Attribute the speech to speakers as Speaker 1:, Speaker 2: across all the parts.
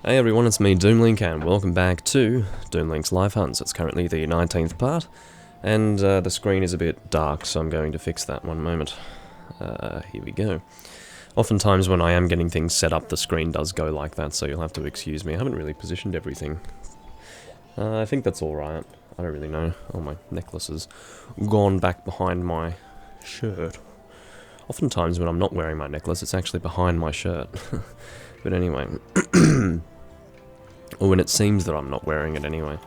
Speaker 1: Hey everyone, it's me Doomlink and welcome back to Doomlink's Live Hunts. It's currently the 19th part, and the screen is a bit dark, so I'm going to fix that one moment. Here we go. Oftentimes when I am getting things set up, the screen does go like that, so you'll have to excuse me. I haven't really positioned everything. I think that's alright. I don't really know. Oh, my necklace has gone back behind my shirt. Oftentimes when I'm not wearing my necklace, it's actually behind my shirt. But anyway, or when it seems that I'm not wearing it anyway.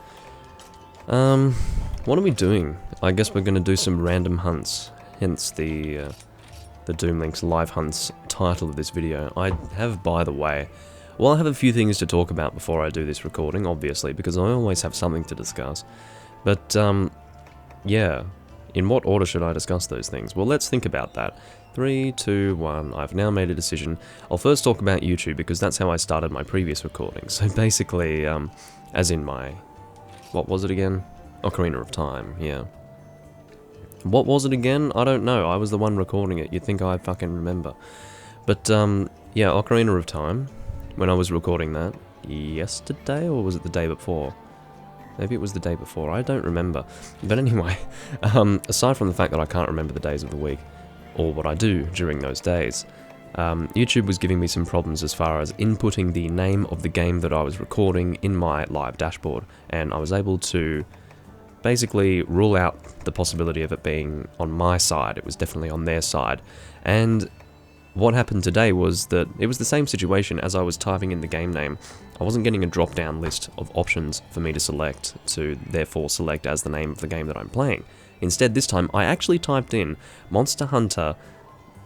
Speaker 1: What are we doing? I guess we're going to do some random hunts, hence the Doomlink's Live Hunts title of this video. I have, by the way, well, I have a few things to talk about before I do this recording, obviously, because I always have something to discuss. But, yeah, in what order should I discuss those things? Well, let's think about that. 3, 2, 1, I've now made a decision. I'll first talk about YouTube, because that's how I started my previous recording. So basically, as in my... what was it again? Ocarina of Time, yeah. What was it again? I don't know, I was the one recording it, you'd think I'd fucking remember. But, yeah, Ocarina of Time, when I was recording that, yesterday, or was it the day before? Maybe it was the day before, I don't remember. But anyway, aside from the fact that I can't remember the days of the week, or what I do during those days, YouTube was giving me some problems as far as inputting the name of the game that I was recording in my live dashboard, and I was able to basically rule out the possibility of it being on my side. It was definitely on their side. And what happened today was that it was the same situation. As I was typing in the game name, I wasn't getting a drop-down list of options for me to select, to therefore select as the name of the game that I'm playing. Instead, this time, I actually typed in Monster Hunter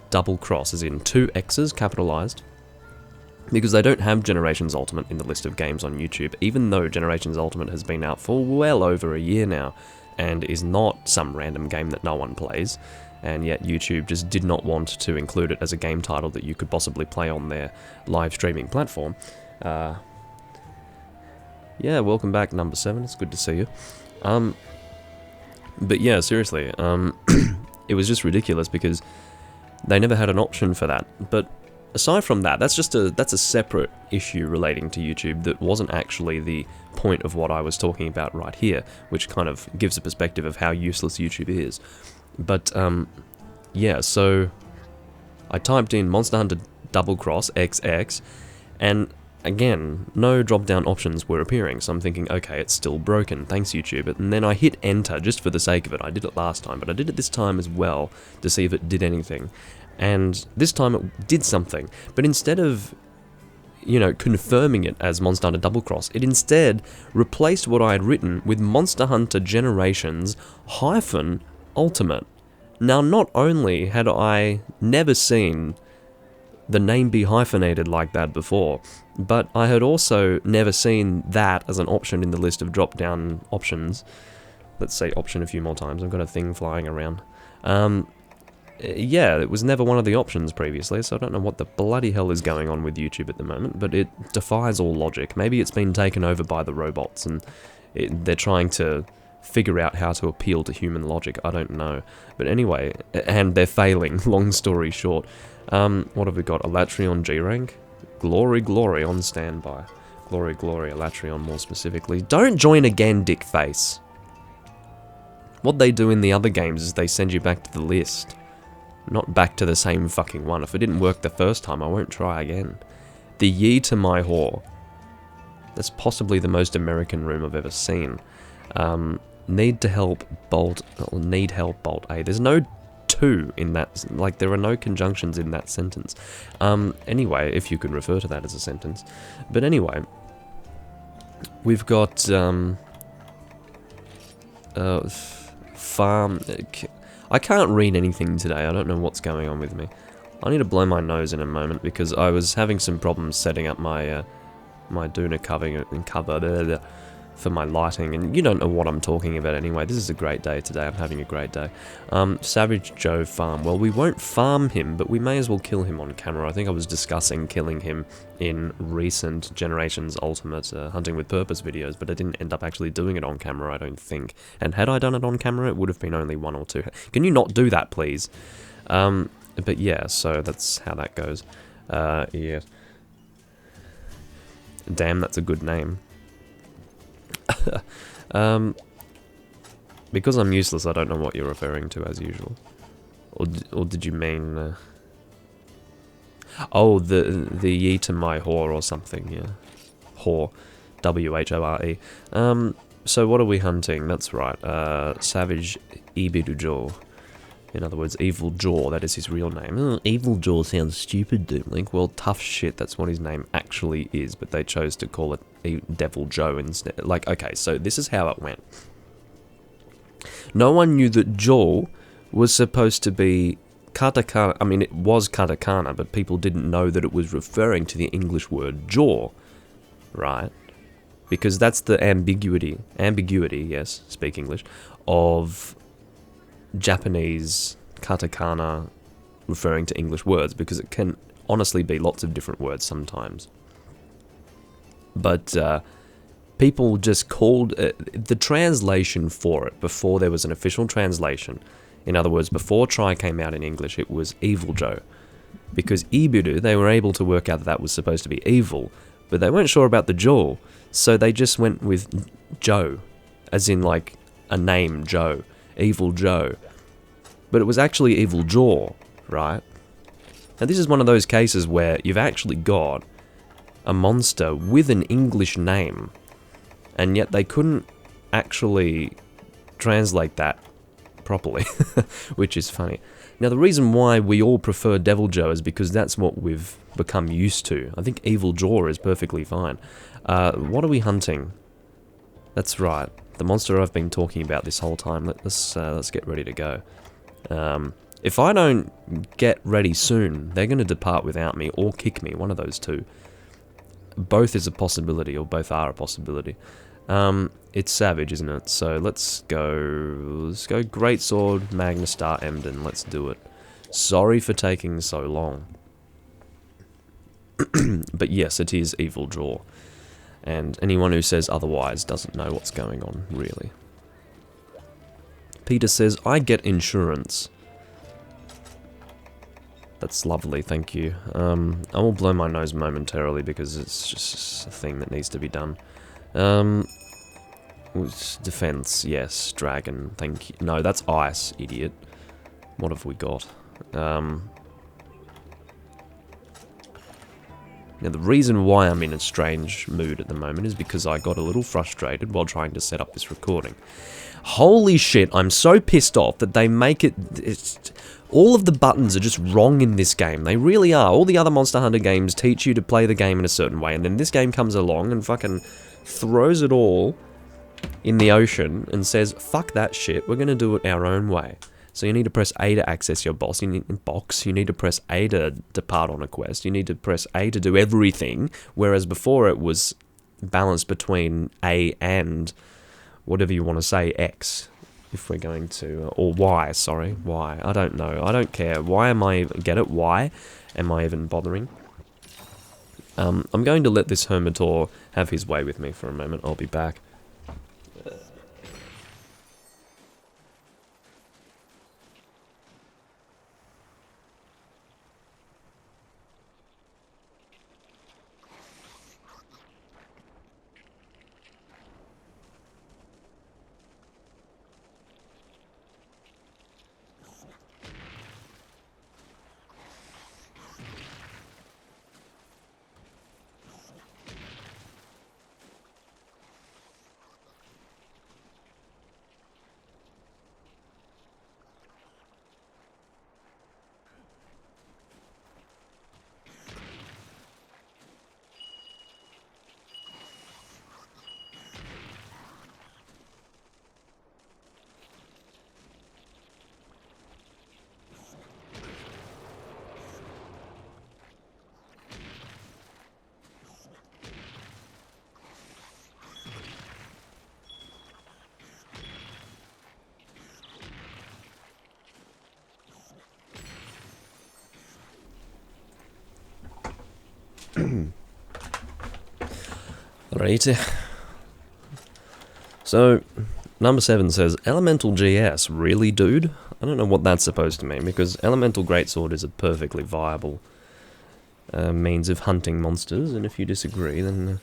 Speaker 1: double cross, as in 2 X's capitalized, because they don't have Generations Ultimate in the list of games on YouTube, even though Generations Ultimate has been out for well over a year now, and is not some random game that no one plays, and yet YouTube just did not want to include it as a game title that you could possibly play on their live streaming platform. Yeah, welcome back, number 7, it's good to see you. But yeah, seriously, it was just ridiculous because they never had an option for that. But aside from that, that's a separate issue relating to YouTube that wasn't actually the point of what I was talking about right here, which kind of gives a perspective of how useless YouTube is. But yeah, so I typed in Monster Hunter double cross XX, and again, no drop-down options were appearing, so I'm thinking, okay, it's still broken, thanks YouTube. And then I hit enter just for the sake of it. I did it last time, but I did it this time as well to see if it did anything. And this time it did something, but instead of, you know, confirming it as Monster Hunter Double Cross, it instead replaced what I had written with Monster Hunter Generations hyphen Ultimate. Now, not only had I never seen the name be hyphenated like that before, but I had also never seen that as an option in the list of drop-down options. Let's say option a few more times, I've got a thing flying around. Yeah, it was never one of the options previously, so I don't know what the bloody hell is going on with YouTube at the moment, but it defies all logic. Maybe it's been taken over by the robots, and they're trying to figure out how to appeal to human logic, I don't know. But anyway, and they're failing, long story short. What have we got? Elatrion G-Rank? Glory, glory on standby. Glory, glory, Elatrion more specifically. Don't join again, dickface. What they do in the other games is they send you back to the list. Not back to the same fucking one. If it didn't work the first time, I won't try again. The Ye to my whore. That's possibly the most American room I've ever seen. Need to help Bolt, or need help Bolt A. There's no to in that, like there are no conjunctions in that sentence. Anyway, if you could refer to that as a sentence. But anyway, we've got farm. I can't read anything today. I don't know what's going on with me. I need to blow my nose in a moment because I was having some problems setting up my my Duna cover for my lighting, and you don't know what I'm talking about anyway. This is a great day today. I'm having a great day. Savage Joe farm. Well, we won't farm him, but we may as well kill him on camera. I think I was discussing killing him in recent Generations Ultimate Hunting with Purpose videos, but I didn't end up actually doing it on camera, I don't think. And had I done it on camera, it would have been only 1 or 2. Can you not do that, please? But yeah, so that's how that goes. Yeah. Damn, that's a good name. Because I'm useless, I don't know what you're referring to as usual. Or did you mean... oh, the ye to my whore or something, yeah. Whore. W-H-O-R-E. So what are we hunting? That's right. Savage Ibidujo. In other words, Evil Jaw, that is his real name. Oh, Evil Jaw sounds stupid, Doomlink. Well, tough shit, that's what his name actually is, but they chose to call it Devil Joe instead. Like, okay, so this is how it went. No one knew that Jaw was supposed to be katakana. I mean, it was katakana, but people didn't know that it was referring to the English word jaw, right? Because that's the ambiguity, yes, speak English, of Japanese katakana referring to English words, because it can honestly be lots of different words sometimes. But people just called the translation for it, before there was an official translation, in other words, before Try came out in English, it was Evil Joe. Because Ibiru, they were able to work out that that was supposed to be evil, but they weren't sure about the jaw, so they just went with Joe, as in like a name, Joe, Evil Joe. But it was actually Evil Jaw, right? And this is one of those cases where you've actually got a monster with an English name, and yet they couldn't actually translate that properly, which is funny. Now, the reason why we all prefer Devil Joe is because that's what we've become used to. I think Evil Jaw is perfectly fine. What are we hunting? That's right, the monster I've been talking about this whole time. Let's get ready to go. If I don't get ready soon, they're going to depart without me or kick me, one of those two. Both is a possibility, or both are a possibility. It's Savage, isn't it? So let's go Greatsword, Magna Star, Emden. Let's do it. Sorry for taking so long. But yes, it is Evil Jaw. And anyone who says otherwise doesn't know what's going on, really. Peter says, I get insurance. That's lovely, thank you. I will blow my nose momentarily because it's just a thing that needs to be done. Defense, yes. Dragon, thank you. No, that's ice, idiot. What have we got? Now, the reason why I'm in a strange mood at the moment is because I got a little frustrated while trying to set up this recording. Holy shit, I'm so pissed off that they make it... all of the buttons are just wrong in this game. They really are. All the other Monster Hunter games teach you to play the game in a certain way, and then this game comes along and fucking throws it all in the ocean and says, fuck that shit, we're gonna do it our own way. So you need to press A to access your boss, you need to press A to depart on a quest, you need to press A to do everything, whereas before it was balanced between A and whatever you want to say, X, if we're going to, or Y, sorry, Y, I don't know, I don't care, why am I, get it, why am I even bothering? I'm going to let this Hermitor have his way with me for a moment, I'll be back. Alrighty. So, number 7 says, Elemental GS, really, dude? I don't know what that's supposed to mean, because Elemental Greatsword is a perfectly viable means of hunting monsters, and if you disagree, then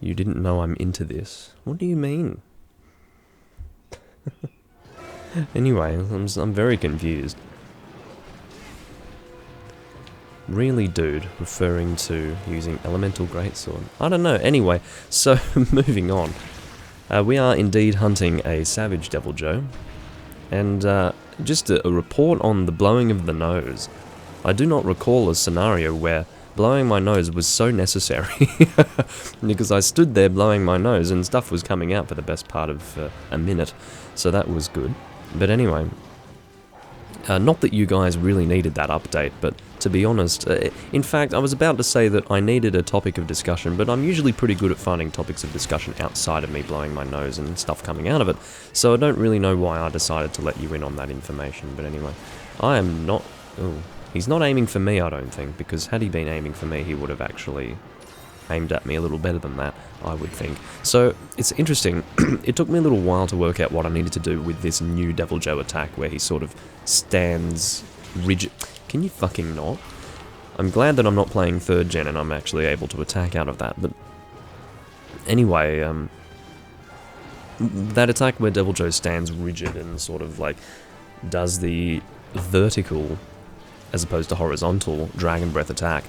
Speaker 1: You didn't know I'm into this. What do you mean? Anyway, I'm very confused. Really, dude, referring to using Elemental Greatsword. I don't know. Anyway, so moving on. We are indeed hunting a Savage Devil Joe. And just a report on the blowing of the nose. I do not recall a scenario where blowing my nose was so necessary. Because I stood there blowing my nose and stuff was coming out for the best part of a minute. So that was good. But anyway, not that you guys really needed that update, but to be honest, in fact, I was about to say that I needed a topic of discussion, but I'm usually pretty good at finding topics of discussion outside of me blowing my nose and stuff coming out of it, so I don't really know why I decided to let you in on that information, but anyway, I am not... Ooh, he's not aiming for me, I don't think, because had he been aiming for me, he would have actually aimed at me a little better than that, I would think. So, it's interesting, it took me a little while to work out what I needed to do with this new Devil Joe attack, where he sort of stands rigid. Can you fucking not? I'm glad that I'm not playing 3rd gen and I'm actually able to attack out of that, but anyway, that attack where Devil Joe stands rigid and sort of like does the vertical as opposed to horizontal Dragon Breath attack,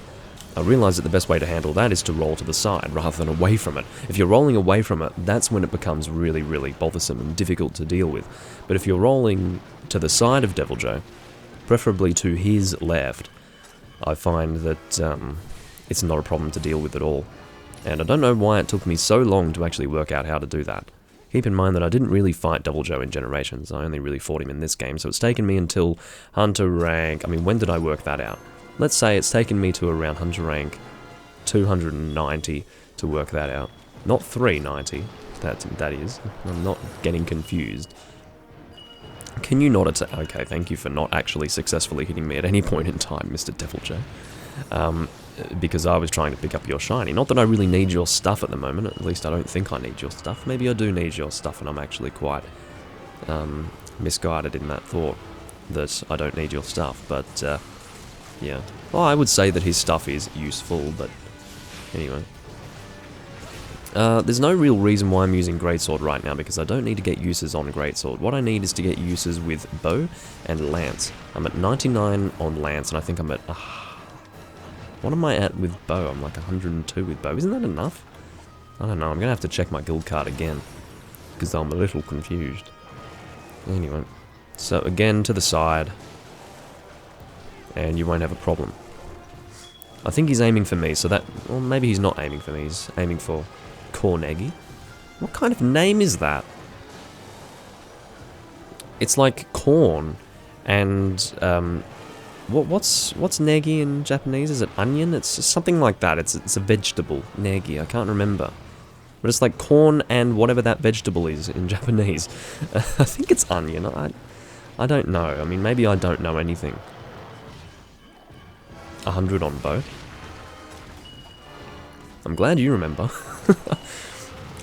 Speaker 1: I realised that the best way to handle that is to roll to the side rather than away from it. If you're rolling away from it, that's when it becomes really, really bothersome and difficult to deal with. But if you're rolling to the side of Devil Joe, preferably to his left, I find that it's not a problem to deal with at all. And I don't know why it took me so long to actually work out how to do that. Keep in mind that I didn't really fight Devil Joe in Generations, I only really fought him in this game, so it's taken me until Hunter rank... I mean, when did I work that out? Let's say it's taken me to around Hunter rank 290 to work that out. Not 390, that is. I'm not getting confused. Can you not attack? Okay, thank you for not actually successfully hitting me at any point in time, Mr. Devil Joe. Because I was trying to pick up your shiny. Not that I really need your stuff at the moment, at least I don't think I need your stuff. Maybe I do need your stuff and I'm actually quite misguided in that thought that I don't need your stuff, but yeah. Well, I would say that his stuff is useful, but anyway. There's no real reason why I'm using Greatsword right now, because I don't need to get uses on Greatsword. What I need is to get uses with Bow and Lance. I'm at 99 on Lance, and I think I'm at... what am I at with Bow? I'm like 102 with Bow. Isn't that enough? I don't know, I'm going to have to check my guild card again, because I'm a little confused. Anyway, so again to the side, and you won't have a problem. I think he's aiming for me, so that... well, maybe he's not aiming for me, he's aiming for Corneggy. What kind of name is that? It's like corn, and, what's negi in Japanese? Is it onion? It's something like that, it's a vegetable, negi, I can't remember. But it's like corn and whatever that vegetable is in Japanese. I think it's onion, I don't know, I mean, maybe I don't know anything. 100 on Bow. I'm glad you remember.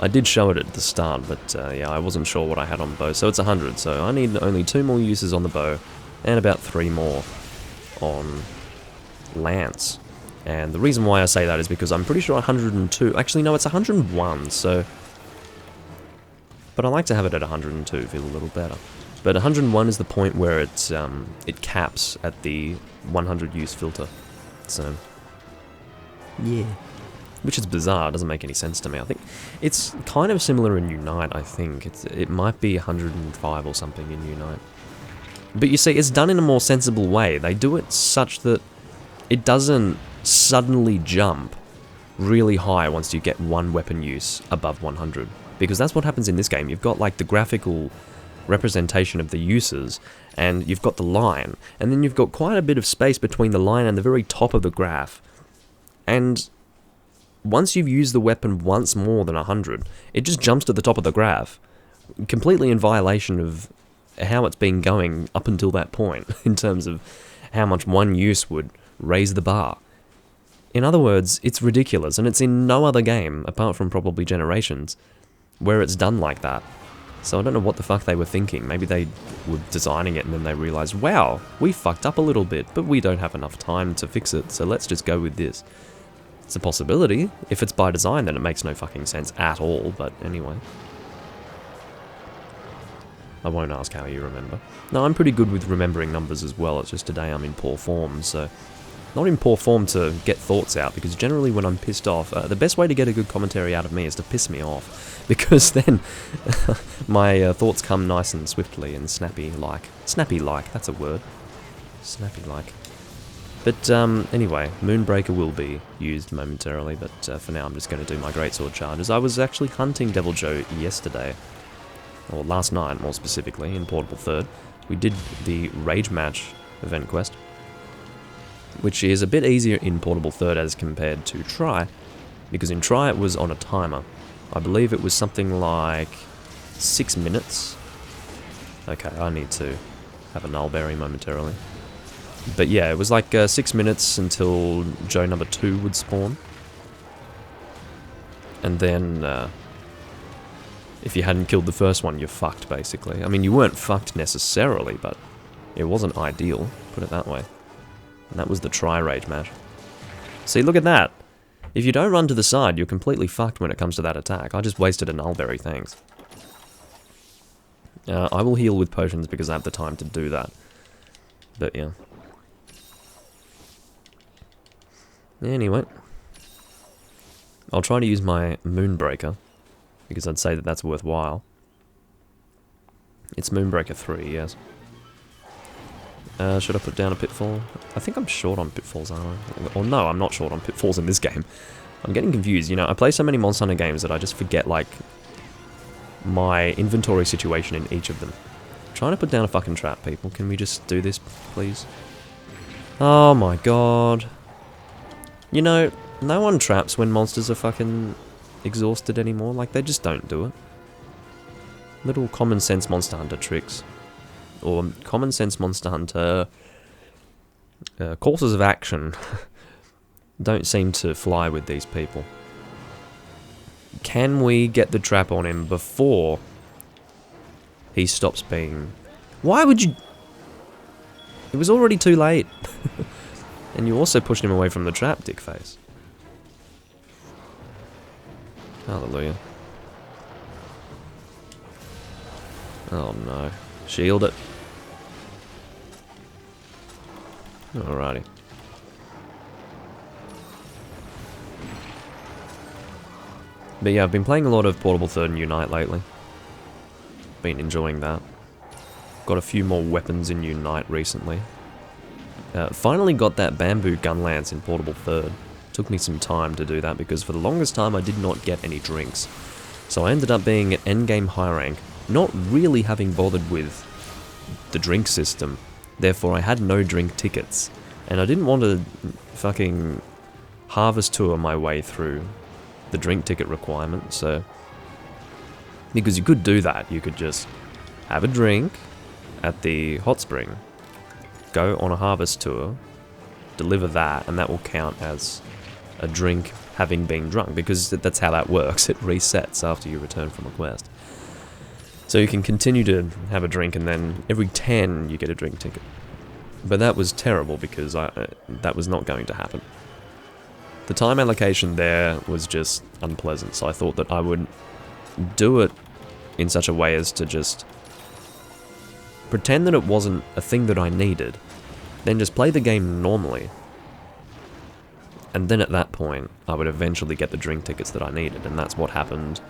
Speaker 1: I did show it at the start, but yeah, I wasn't sure what I had on Bow, so it's 100, so I need only 2 more uses on the Bow, and about 3 more on Lance. And the reason why I say that is because I'm pretty sure 102, actually no, it's 101, so... but I like to have it at 102, feel a little better. But 101 is the point where it caps at the 100 use filter. So, yeah. Which is bizarre, it doesn't make any sense to me. I think it's kind of similar in Unite, I think. It might be 105 or something in Unite. But you see, it's done in a more sensible way. They do it such that it doesn't suddenly jump really high once you get one weapon use above 100. Because that's what happens in this game. You've got like the graphical representation of the uses, and you've got the line, and then you've got quite a bit of space between the line and the very top of the graph. And once you've used the weapon once more than 100, it just jumps to the top of the graph, completely in violation of how it's been going up until that point, in terms of how much one use would raise the bar. In other words, it's ridiculous, and it's in no other game, apart from probably Generations, where it's done like that. So I don't know what the fuck they were thinking. Maybe they were designing it and then they realized, wow, we fucked up a little bit, but we don't have enough time to fix it, so let's just go with this. It's a possibility. If it's by design, then it makes no fucking sense at all, but anyway. I won't ask how you remember. No, I'm pretty good with remembering numbers as well, it's just today I'm in poor form, so... Not in poor form to get thoughts out, because generally when I'm pissed off, the best way to get a good commentary out of me is to piss me off, because then my thoughts come nice and swiftly and snappy-like. Snappy-like, that's a word. Snappy-like. But anyway, Moonbreaker will be used momentarily, but for now I'm just going to do my Greatsword charges. I was actually hunting Devil Joe yesterday, or last night more specifically, in Portable Third. We did the Rage Match event quest, which is a bit easier in Portable Third as compared to Try, because in Try it was on a timer. I believe it was something like 6 minutes. Okay, I need to have a Nullberry momentarily. But yeah, it was like 6 minutes until Joe number 2 would spawn. And then, if you hadn't killed the first one, you're fucked, basically. I mean, you weren't fucked necessarily, but it wasn't ideal, put it that way. And that was the Tri-Rage match. See, look at that! If you don't run to the side, you're completely fucked when it comes to that attack. I just wasted a Nullberry, thanks. I will heal with potions because I have the time to do that. But yeah. Anyway. I'll try to use my Moonbreaker, because I'd say that that's worthwhile. It's Moonbreaker 3, yes. Should I put down a Pitfall? I think I'm short on Pitfalls, aren't I? Or no, I'm not short on Pitfalls in this game. I'm getting confused, you know, I play so many Monster Hunter games that I just forget, like, my inventory situation in each of them. I'm trying to put down a fucking trap, people. Can we just do this, please? Oh my god. You know, no one traps when monsters are fucking exhausted anymore. Like, they just don't do it. Little common sense Monster Hunter tricks. Or common sense Monster Hunter courses of action don't seem to fly with these people. Can we get the trap on him before he stops being... Why would you... It was already too late. And you also pushed him away from the trap, dickface. Hallelujah. Oh no. Shield it. Alrighty. But yeah, I've been playing a lot of Portable Third and Unite lately. Been enjoying that. Got a few more weapons in Unite recently. Finally got that bamboo gun lance in Portable Third. Took me some time to do that because for the longest time I did not get any drinks. So I ended up being at endgame high rank, not really having bothered with the drink system. Therefore I had no drink tickets. And I didn't want to fucking harvest tour my way through the drink ticket requirement, so... Because you could do that, you could just have a drink at the hot spring, go on a harvest tour, deliver that, and that will count as a drink having been drunk, because that's how that works. It resets after you return from a quest. So you can continue to have a drink, and then every 10 you get a drink ticket. But that was terrible, because that was not going to happen. The time allocation there was just unpleasant, so I thought that I would do it in such a way as to just pretend that it wasn't a thing that I needed, then just play the game normally, and then at that point I would eventually get the drink tickets that I needed, and that's what happened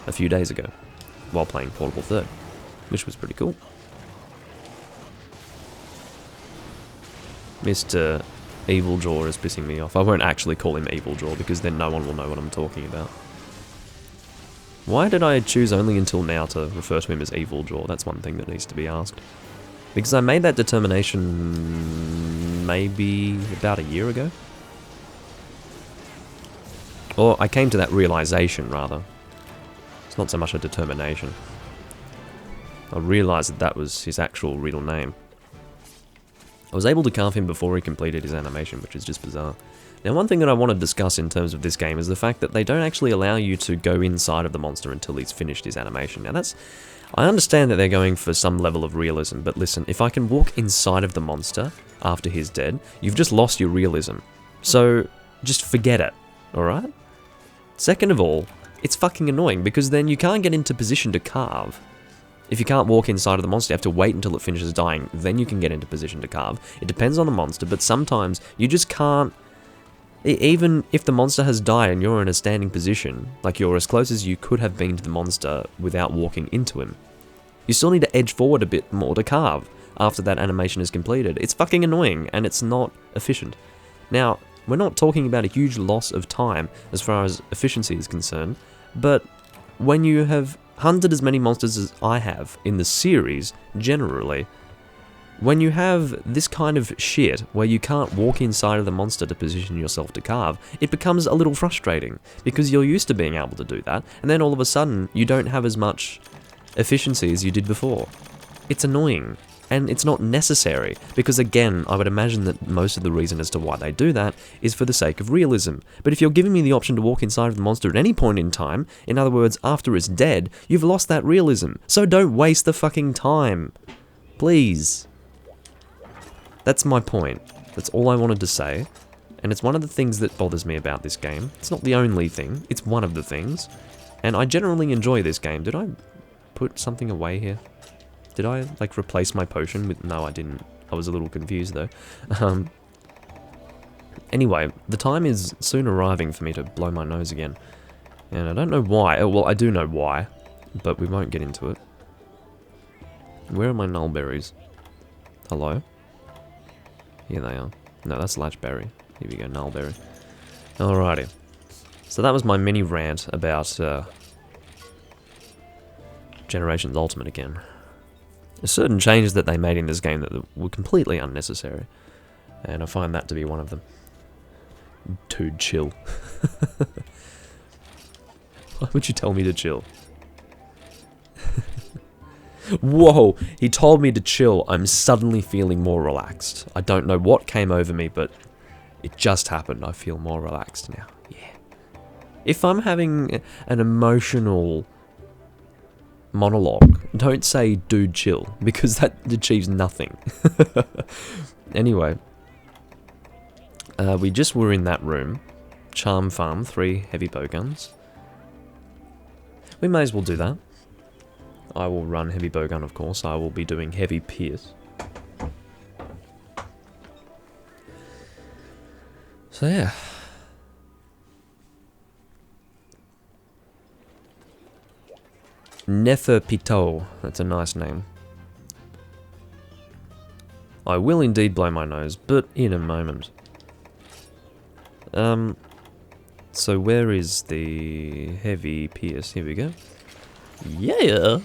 Speaker 1: a few days ago while playing Portable Third, which was pretty cool. Mr. Evil Jaw is pissing me off. I won't actually call him Evil Jaw because then no one will know what I'm talking about. Why did I choose only until now to refer to him as Evil Jaw? That's one thing that needs to be asked. Because I made that determination maybe about a year ago. Or I came to that realization, rather. It's not so much a determination. I realized that that was his actual real name. I was able to carve him before he completed his animation, which is just bizarre. Now, one thing that I want to discuss in terms of this game is the fact that they don't actually allow you to go inside of the monster until he's finished his animation. Now, I understand that they're going for some level of realism, but listen, if I can walk inside of the monster after he's dead, you've just lost your realism. So, just forget it. Alright? Second of all, it's fucking annoying because then you can't get into position to carve. If you can't walk inside of the monster, you have to wait until it finishes dying, then you can get into position to carve. It depends on the monster, but sometimes you just can't. Even if the monster has died and you're in a standing position, like you're as close as you could have been to the monster without walking into him, you still need to edge forward a bit more to carve after that animation is completed. It's fucking annoying and it's not efficient. Now, we're not talking about a huge loss of time as far as efficiency is concerned, but when you have hunted as many monsters as I have in the series, generally, when you have this kind of shit where you can't walk inside of the monster to position yourself to carve, it becomes a little frustrating because you're used to being able to do that, and then all of a sudden you don't have as much efficiency as you did before. It's annoying, and it's not necessary, because again, I would imagine that most of the reason as to why they do that is for the sake of realism. But if you're giving me the option to walk inside of the monster at any point in time, in other words, after it's dead, you've lost that realism. So don't waste the fucking time. Please. That's my point. That's all I wanted to say. And it's one of the things that bothers me about this game. It's not the only thing, it's one of the things. And I generally enjoy this game. Did I put something away here? Did I, like, replace my potion with... No, I didn't. I was a little confused, though. Anyway, the time is soon arriving for me to blow my nose again. And I don't know why. Oh, well, I do know why. But we won't get into it. Where are my nullberries? Hello? Here they are. No, that's latchberry. Here we go, nullberry. Alrighty. So that was my mini rant about... Generations Ultimate again. There's certain changes that they made in this game that were completely unnecessary. And I find that to be one of them. Dude, chill. Why would you tell me to chill? Whoa, he told me to chill. I'm suddenly feeling more relaxed. I don't know what came over me, but it just happened. I feel more relaxed now. Yeah. If I'm having an emotional monologue, don't say dude chill, because that achieves nothing. Anyway, we just were in that room. Charm farm, 3 heavy bowguns. We may as well do that. I will run heavy bowgun, of course. I will be doing heavy pierce. So yeah. Neferpito. That's a nice name. I will indeed blow my nose, but in a moment. So where is the heavy pierce? Here we go. Yeah!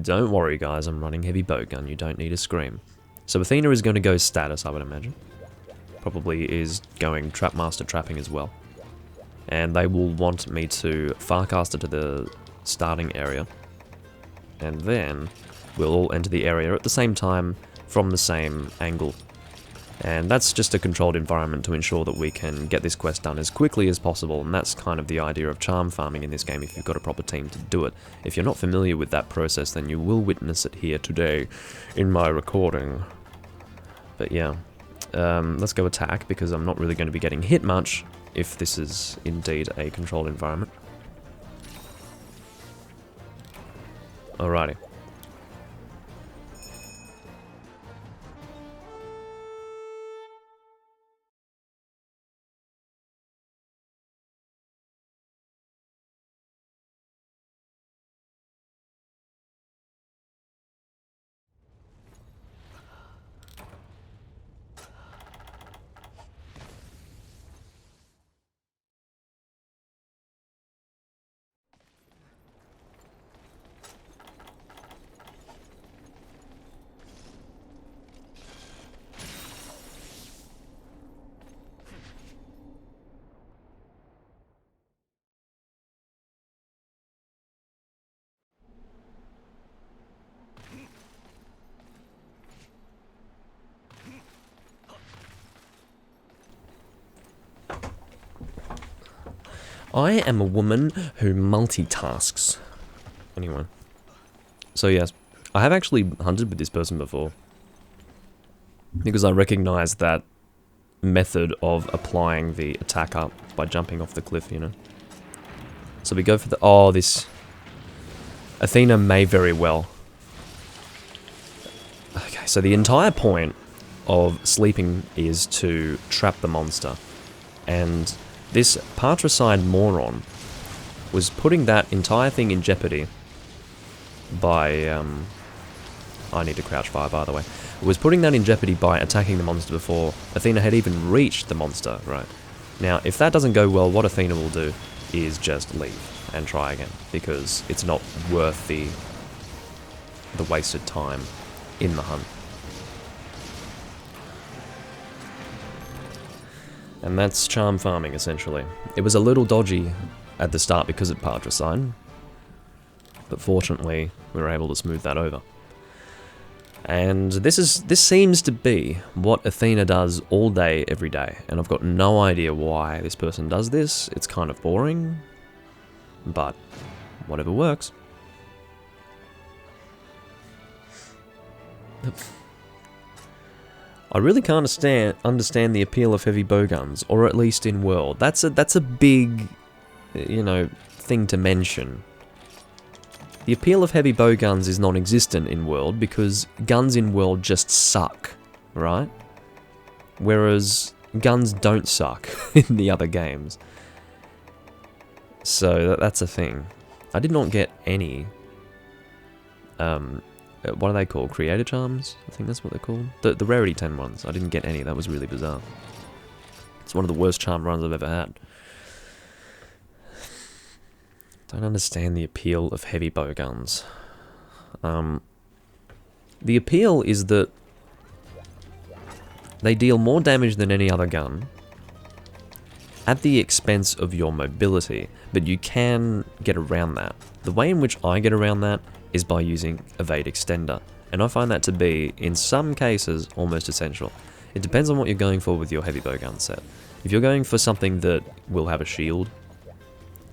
Speaker 1: Don't worry guys, I'm running heavy bowgun, you don't need to scream. So Athena is going to go status, I would imagine. Probably is going Trapmaster trapping as well. And they will want me to farcast it to the starting area. And then we'll all enter the area at the same time from the same angle. And that's just a controlled environment to ensure that we can get this quest done as quickly as possible, and that's kind of the idea of charm farming in this game if you've got a proper team to do it. If you're not familiar with that process, then you will witness it here today in my recording. But yeah, let's go attack, because I'm not really going to be getting hit much if this is indeed a controlled environment. Alrighty. I am a woman who multitasks. Anyway. So yes, I have actually hunted with this person before. Because I recognize that method of applying the attack up by jumping off the cliff, you know. So we go for the... Oh, this... Athena may very well... Okay, so the entire point of sleeping is to trap the monster. And this patricide moron was putting that entire thing in jeopardy by... I need to crouch fire, by the way. Was putting that in jeopardy by attacking the monster before Athena had even reached the monster, right? Now, if that doesn't go well, what Athena will do is just leave and try again, because it's not worth the wasted time in the hunt. And that's charm farming, essentially. It was a little dodgy at the start because of patricide, but fortunately, we were able to smooth that over. And this seems to be what Athena does all day, every day, and I've got no idea why this person does this. It's kind of boring, but whatever works. I really can't understand the appeal of heavy bowguns, or at least in World. That's a big, you know, thing to mention. The appeal of heavy bowguns is non-existent in World because guns in World just suck, right? Whereas guns don't suck in the other games. So that's a thing. I did not get any, what are they called? Creator charms? I think that's what they're called. The rarity 10 ones. I didn't get any. That was really bizarre. It's one of the worst charm runs I've ever had. Don't understand the appeal of heavy bowguns. The appeal is that they deal more damage than any other gun at the expense of your mobility, but you can get around that. The way in which I get around that is by using Evade Extender, and I find that to be, in some cases, almost essential. It depends on what you're going for with your heavy bowgun set. If you're going for something that will have a shield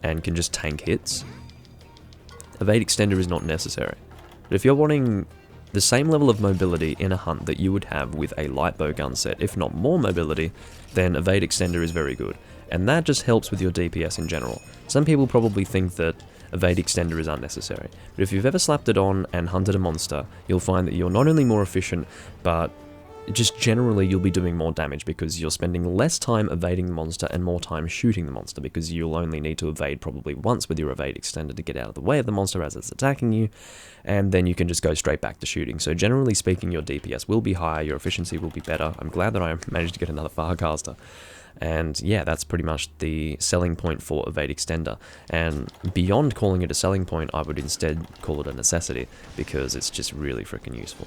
Speaker 1: and can just tank hits, Evade Extender is not necessary. But if you're wanting the same level of mobility in a hunt that you would have with a light bowgun set, if not more mobility, then Evade Extender is very good. And that just helps with your DPS in general. Some people probably think that Evade Extender is unnecessary, but if you've ever slapped it on and hunted a monster, you'll find that you're not only more efficient, but just generally you'll be doing more damage because you're spending less time evading the monster and more time shooting the monster, because you'll only need to evade probably once with your Evade Extender to get out of the way of the monster as it's attacking you, and then you can just go straight back to shooting. So generally speaking, your DPS will be higher, your efficiency will be better. I'm glad that I managed to get another Farcaster. And yeah, that's pretty much the selling point for Evade Extender. And beyond calling it a selling point, I would instead call it a necessity, because it's just really freaking useful.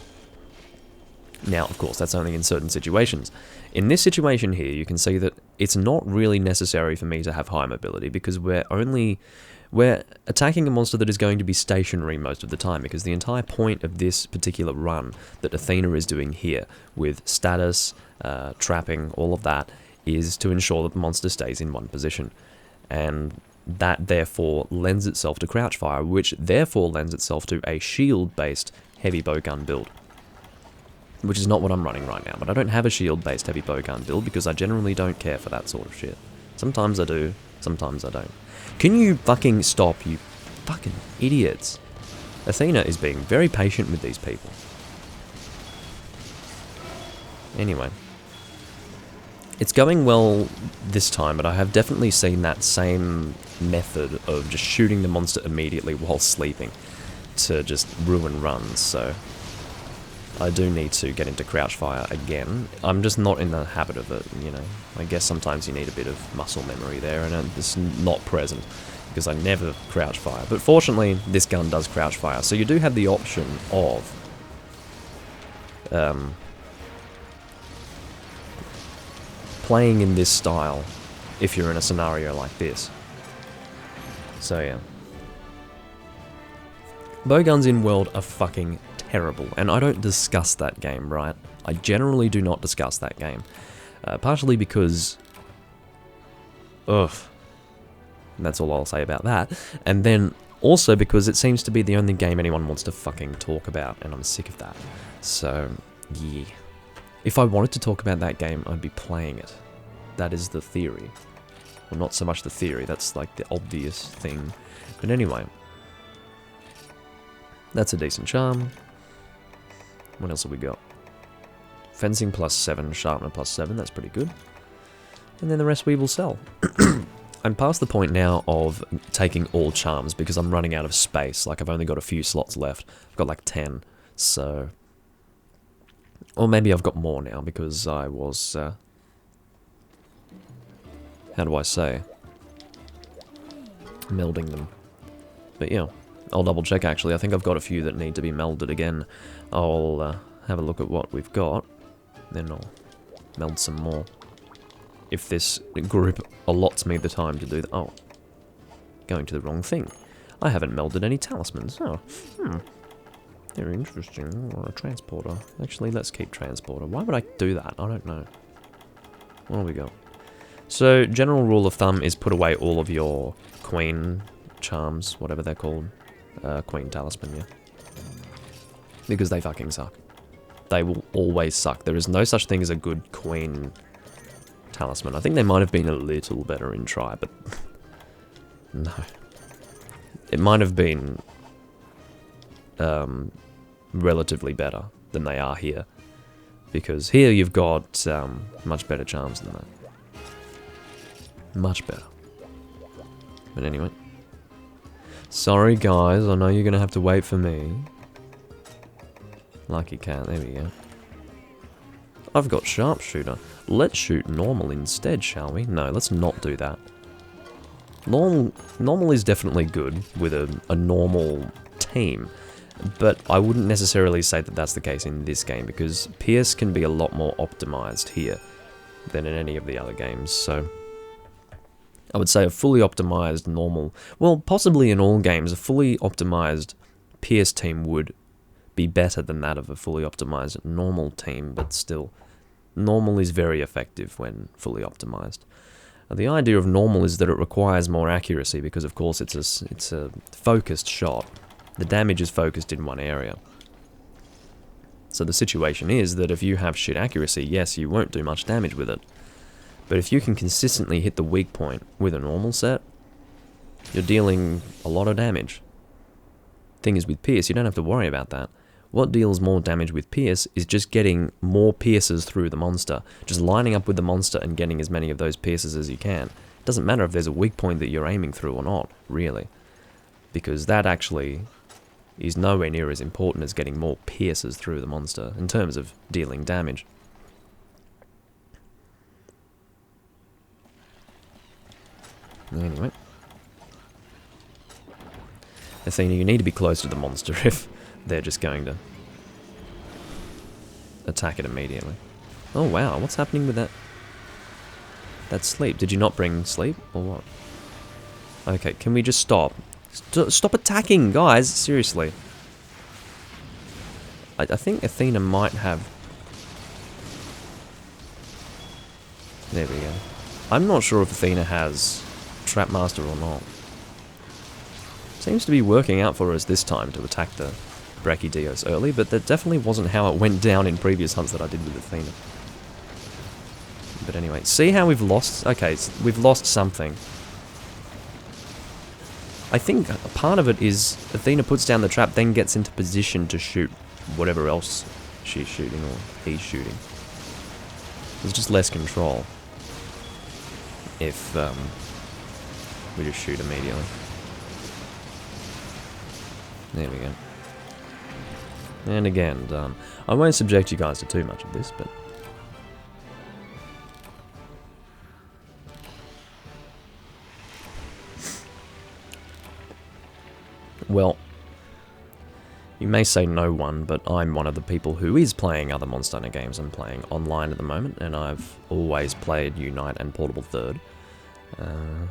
Speaker 1: Now, of course, that's only in certain situations. In this situation here, you can see that it's not really necessary for me to have high mobility, because we're attacking a monster that is going to be stationary most of the time, because the entire point of this particular run that Athena is doing here, with status, trapping, all of that, is to ensure that the monster stays in one position. And that therefore lends itself to crouch fire, which therefore lends itself to a shield-based heavy bowgun build. Which is not what I'm running right now, but I don't have a shield-based heavy bowgun build because I generally don't care for that sort of shit. Sometimes I do, sometimes I don't. Can you fucking stop, you fucking idiots? Athena is being very patient with these people. Anyway. It's going well this time, but I have definitely seen that same method of just shooting the monster immediately while sleeping to just ruin runs, so I do need to get into crouch fire again. I'm just not in the habit of it, you know. I guess sometimes you need a bit of muscle memory there, and it's not present because I never crouch fire. But fortunately, this gun does crouch fire, so you do have the option of playing in this style if you're in a scenario like this. So yeah. Bowguns in World are fucking terrible, and I don't discuss that game, right? I generally do not discuss that game. Partially because... ugh. And that's all I'll say about that. And then also because it seems to be the only game anyone wants to fucking talk about, and I'm sick of that. So, yeah. If I wanted to talk about that game, I'd be playing it. That is the theory. Well, not so much the theory, that's like the obvious thing. But anyway. That's a decent charm. What else have we got? Fencing +7, sharpener +7, that's pretty good. And then the rest we will sell. I'm past the point now of taking all charms because I'm running out of space. Like, I've only got a few slots left. I've got like 10, so... Or maybe I've got more now because I was... how do I say? Melding them. But yeah, I'll double check actually. I think I've got a few that need to be melded again. I'll have a look at what we've got. Then I'll meld some more. If this group allots me the time to do that. Oh. Going to the wrong thing. I haven't melded any talismans. Oh. Very interesting. Or a transporter. Actually, let's keep transporter. Why would I do that? I don't know. What do we got? So, general rule of thumb is put away all of your queen charms, whatever they're called. Queen talisman, yeah. Because they fucking suck. They will always suck. There is no such thing as a good queen talisman. I think they might have been a little better in Try, but... no. It might have been... relatively better than they are here. Because here you've got much better charms than that. Much better. But anyway. Sorry guys, I know you're gonna have to wait for me. Lucky cat, there we go. I've got sharpshooter. Let's shoot normal instead, shall we? No, let's not do that. Normal is definitely good with a normal team. But I wouldn't necessarily say that that's the case in this game, because Pierce can be a lot more optimized here than in any of the other games, so... I would say a fully optimized normal... Well, possibly in all games, a fully optimized Pierce team would be better than that of a fully optimized normal team, but still, normal is very effective when fully optimized. The idea of normal is that it requires more accuracy, because of course it's a focused shot. The damage is focused in one area. So the situation is that if you have shit accuracy, yes, you won't do much damage with it. But if you can consistently hit the weak point with a normal set, you're dealing a lot of damage. Thing is, with Pierce, you don't have to worry about that. What deals more damage with Pierce is just getting more pierces through the monster. Just lining up with the monster and getting as many of those pierces as you can. It doesn't matter if there's a weak point that you're aiming through or not, really. Because that actually is nowhere near as important as getting more pierces through the monster in terms of dealing damage. Anyway. Athena, you need to be close to the monster if they're just going to attack it immediately. Oh wow, what's happening with that? That sleep. Did you not bring sleep, or what? Okay, can we just stop? Stop attacking, guys! Seriously. I think Athena might have... There we go. I'm not sure if Athena has Trapmaster or not. Seems to be working out for us this time to attack the Brachydios early, but that definitely wasn't how it went down in previous hunts that I did with Athena. But anyway, see how we've lost... Okay, we've lost something. I think part of it is Athena puts down the trap, then gets into position to shoot whatever else she's shooting or he's shooting. There's just less control if we just shoot immediately. There we go. And again, done. I won't subject you guys to too much of this, but... Well, you may say no one, but I'm one of the people who is playing other Monster Hunter games. I'm playing online at the moment, and I've always played Unite and Portable Third.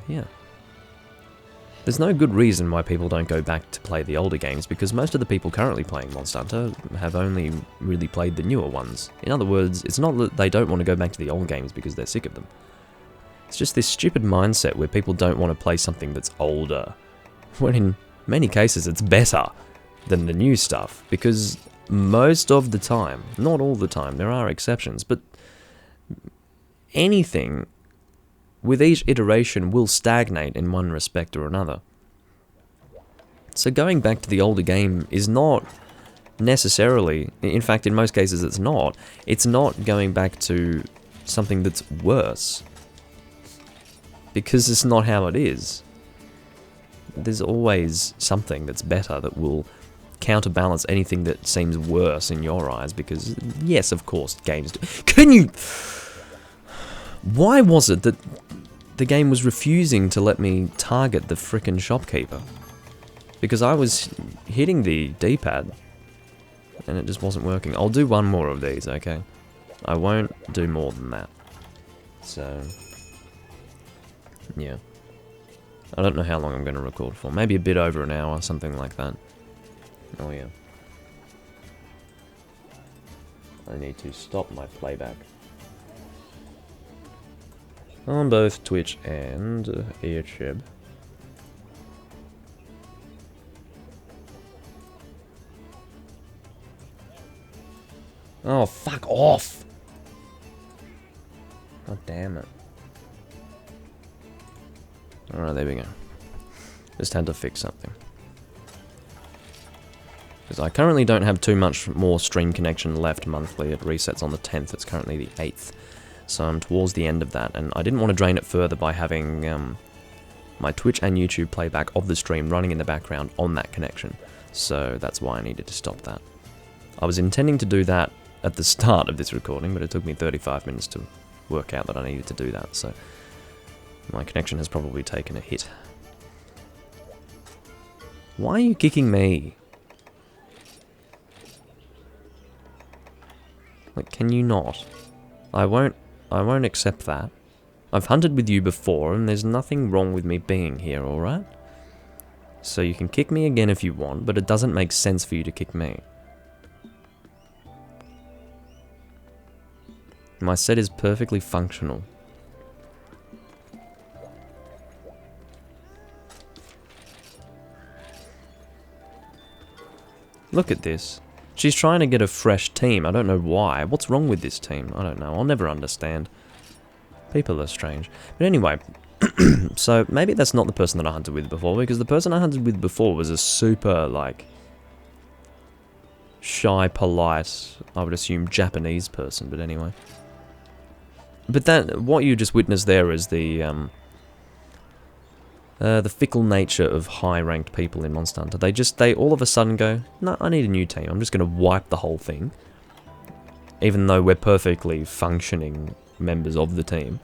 Speaker 1: Yeah. There's no good reason why people don't go back to play the older games, because most of the people currently playing Monster Hunter have only really played the newer ones. In other words, it's not that they don't want to go back to the old games because they're sick of them. It's just this stupid mindset where people don't want to play something that's older, when in many cases it's better than the new stuff, because most of the time, not all the time, there are exceptions, but anything with each iteration will stagnate in one respect or another. So going back to the older game is not necessarily, in fact in most cases it's not going back to something that's worse. Because it's not how it is. There's always something that's better that will counterbalance anything that seems worse in your eyes, because yes, of course, games do. Can you... Why was it that the game was refusing to let me target the frickin' shopkeeper? Because I was hitting the D-pad and it just wasn't working. I'll do one more of these, okay? I won't do more than that. So, yeah. I don't know how long I'm going to record for. Maybe a bit over an hour, something like that. Oh yeah. I need to stop my playback. On both Twitch and YouTube. Oh, fuck off! God damn it. Alright, there we go. Just had to fix something. Because I currently don't have too much more stream connection left monthly. It resets on the 10th, it's currently the 8th. So I'm towards the end of that, and I didn't want to drain it further by having my Twitch and YouTube playback of the stream running in the background on that connection. So that's why I needed to stop that. I was intending to do that at the start of this recording, but it took me 35 minutes to work out that I needed to do that, so my connection has probably taken a hit. Why are you kicking me? Like, can you not? I won't accept that. I've hunted with you before, and there's nothing wrong with me being here, alright? So you can kick me again if you want, but it doesn't make sense for you to kick me. My set is perfectly functional. Look at this. She's trying to get a fresh team. I don't know why. What's wrong with this team? I don't know. I'll never understand. People are strange. But anyway, so maybe that's not the person that I hunted with before, because the person I hunted with before was a super, like, shy, polite, I would assume Japanese person, but anyway. But that, what you just witnessed there is the fickle nature of high-ranked people in Monster Hunter. They all of a sudden go, no, I need a new team. I'm just going to wipe the whole thing. Even though we're perfectly functioning members of the team.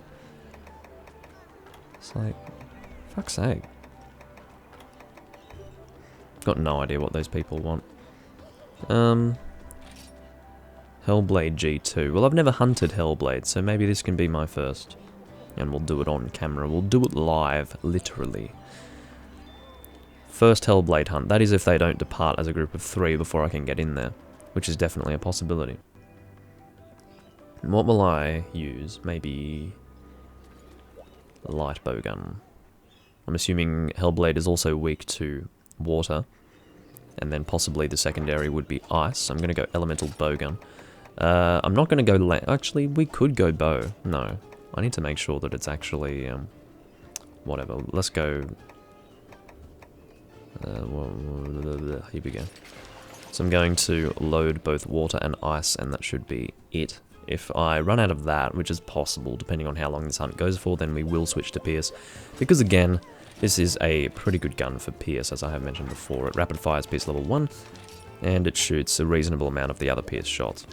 Speaker 1: It's like, fuck's sake. Got no idea what those people want. Hellblade G2. Well, I've never hunted Hellblade, so maybe this can be my first. And we'll do it on camera. We'll do it live, literally. First Hellblade hunt. That is if they don't depart as a group of 3 before I can get in there. Which is definitely a possibility. And what will I use? Maybe a light bowgun. I'm assuming Hellblade is also weak to water. And then possibly the secondary would be ice. I'm going to go elemental bowgun. I'm not going to go... Actually, we could go bow. No. I need to make sure that it's actually... whatever. Let's go... here we go. So I'm going to load both water and ice, and that should be it. If I run out of that, which is possible depending on how long this hunt goes for, then we will switch to Pierce. Because again, this is a pretty good gun for Pierce, as I have mentioned before. It rapid fires Pierce level 1, and it shoots a reasonable amount of the other Pierce shots.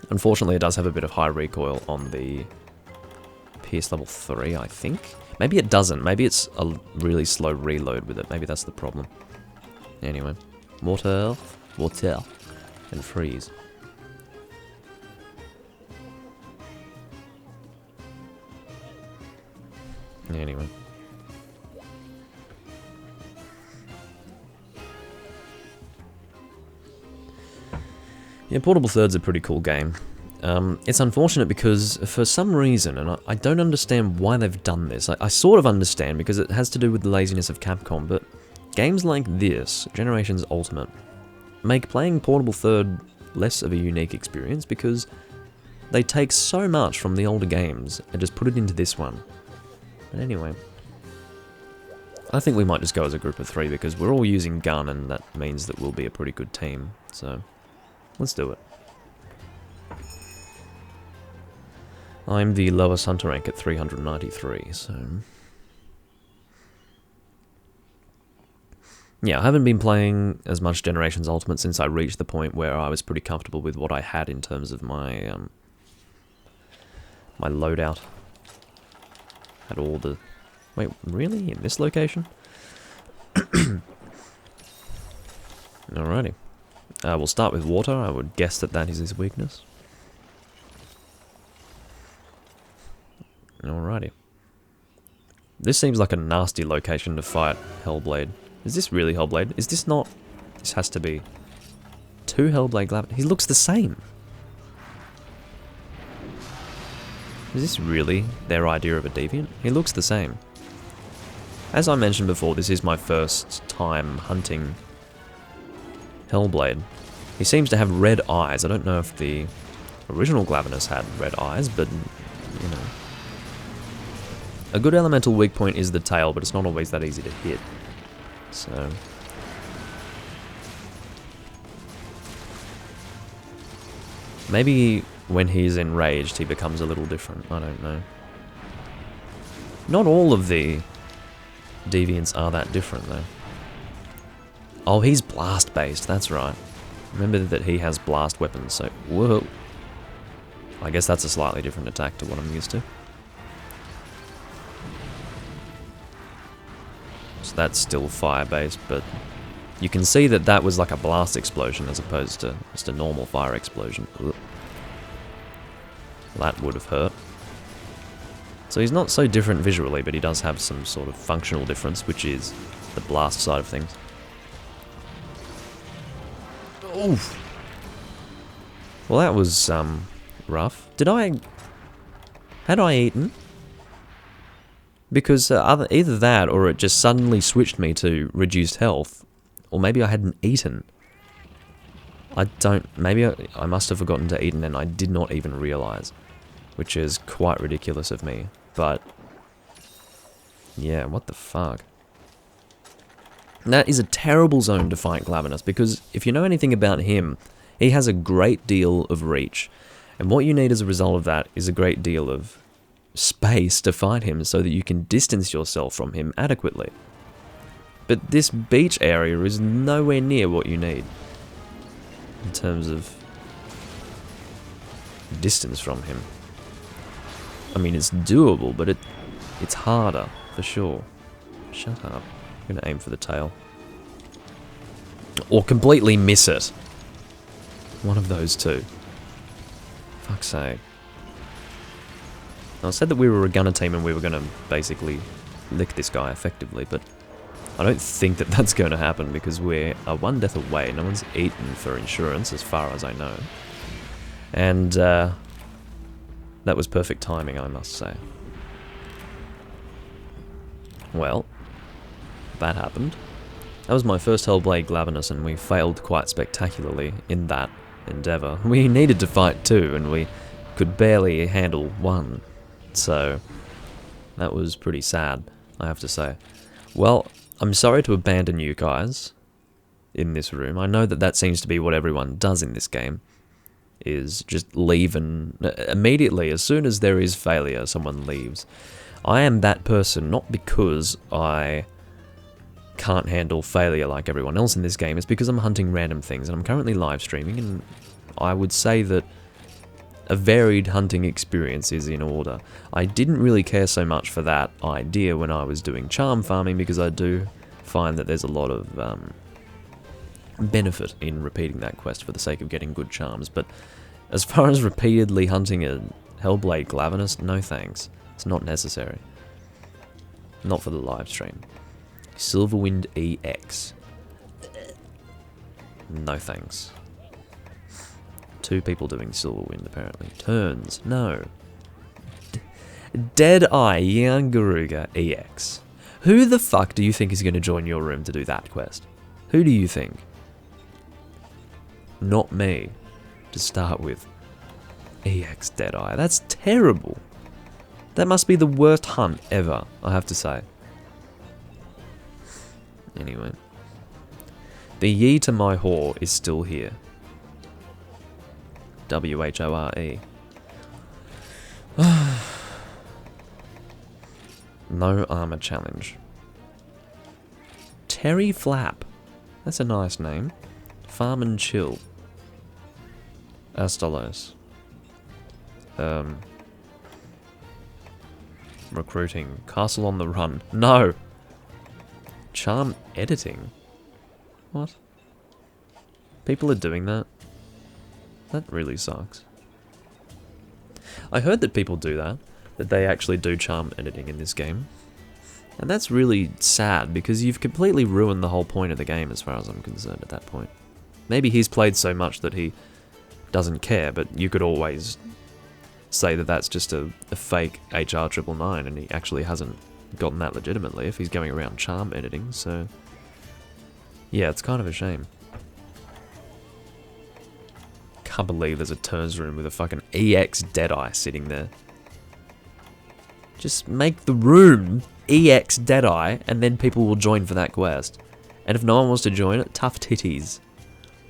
Speaker 1: Unfortunately, it does have a bit of high recoil on the Pierce level 3, I think. Maybe it doesn't. Maybe it's a really slow reload with it. Maybe that's the problem. Anyway. Water, and freeze. Anyway. Yeah, Portable Third's a pretty cool game. It's unfortunate because, for some reason, and I don't understand why they've done this, I sort of understand because it has to do with the laziness of Capcom, but games like this, Generations Ultimate, make playing Portable Third less of a unique experience because they take so much from the older games and just put it into this one. But anyway, I think we might just go as a group of 3 because we're all using gun and that means that we'll be a pretty good team. So, let's do it. I'm the lowest hunter rank at 393, so... Yeah, I haven't been playing as much Generations Ultimate since I reached the point where I was pretty comfortable with what I had in terms of my my loadout. Had all the... Wait, really? In this location? Alrighty. We'll start with water. I would guess that that is his weakness. Alrighty. This seems like a nasty location to fight Hellblade. Is this really Hellblade? Is this not... This has to be... 2 Hellblade Glavenus. He looks the same. Is this really their idea of a deviant? He looks the same. As I mentioned before, this is my first time hunting Hellblade. He seems to have red eyes. I don't know if the original Glavenus had red eyes, but, you know. A good elemental weak point is the tail, but it's not always that easy to hit. So... Maybe when he's enraged, he becomes a little different. I don't know. Not all of the deviants are that different, though. Oh, he's blast-based, that's right. Remember that he has blast weapons, so... Whoa. I guess that's a slightly different attack to what I'm used to. So that's still fire-based, but... You can see that that was like a blast explosion as opposed to just a normal fire explosion. Ugh. That would have hurt. So he's not so different visually, but he does have some sort of functional difference, which is the blast side of things. Oof. Well, that was, rough. Had I eaten? Because either that, or it just suddenly switched me to reduced health. Or maybe I hadn't eaten. Maybe I must have forgotten to eat and I did not even realize. Which is quite ridiculous of me. But, yeah, what the fuck. That is a terrible zone to fight Glavenus, because if you know anything about him, he has a great deal of reach. And what you need as a result of that is a great deal of space to fight him so that you can distance yourself from him adequately. But this beach area is nowhere near what you need in terms of distance from him. I mean, it's doable, but it's harder, for sure. Shut up. I'm gonna aim for the tail. Or completely miss it. One of those two. Fuck's sake. I said that we were a gunner team and we were gonna basically lick this guy effectively, but I don't think that that's going to happen because we're one death away. No one's eaten for insurance as far as I know. And that was perfect timing, I must say. Well, that happened. That was my first Hellblade Glavenus and we failed quite spectacularly in that endeavour. We needed to fight 2 and we could barely handle 1. So, that was pretty sad, I have to say. Well, I'm sorry to abandon you guys in this room. I know that that seems to be what everyone does in this game, is just leave and immediately, as soon as there is failure, someone leaves. I am that person, not because I can't handle failure like everyone else in this game, it's because I'm hunting random things, and I'm currently live streaming, and I would say that a varied hunting experience is in order. I didn't really care so much for that idea when I was doing charm farming because I do find that there's a lot of benefit in repeating that quest for the sake of getting good charms, but as far as repeatedly hunting a Hellblade Glavenus, no thanks. It's not necessary. Not for the live stream. Silverwind EX. No thanks. 2 people doing Silverwind, apparently. Turns. No. Dead-Eye Yangaruga EX. Who the fuck do you think is going to join your room to do that quest? Who do you think? not me, to start with. EX Deadeye, that's terrible. That must be the worst hunt ever, I have to say. Anyway. The Ye to my whore is still here. WHORE. No armor challenge. Terry Flap. That's a nice name. Farm and Chill. Astolos. Recruiting. Castle on the Run. No! Charm editing? What? People are doing that? That really sucks. I heard that people do that. That they actually do charm editing in this game. And that's really sad, because you've completely ruined the whole point of the game as far as I'm concerned at that point. Maybe he's played so much that he doesn't care, but you could always say that that's just a fake HR 999 and he actually hasn't gotten that legitimately if he's going around charm editing, so... Yeah, it's kind of a shame. Can't believe there's a turns room with a fucking EX Deadeye sitting there. Just make the room EX Deadeye and then people will join for that quest. And if no one wants to join it, tough titties.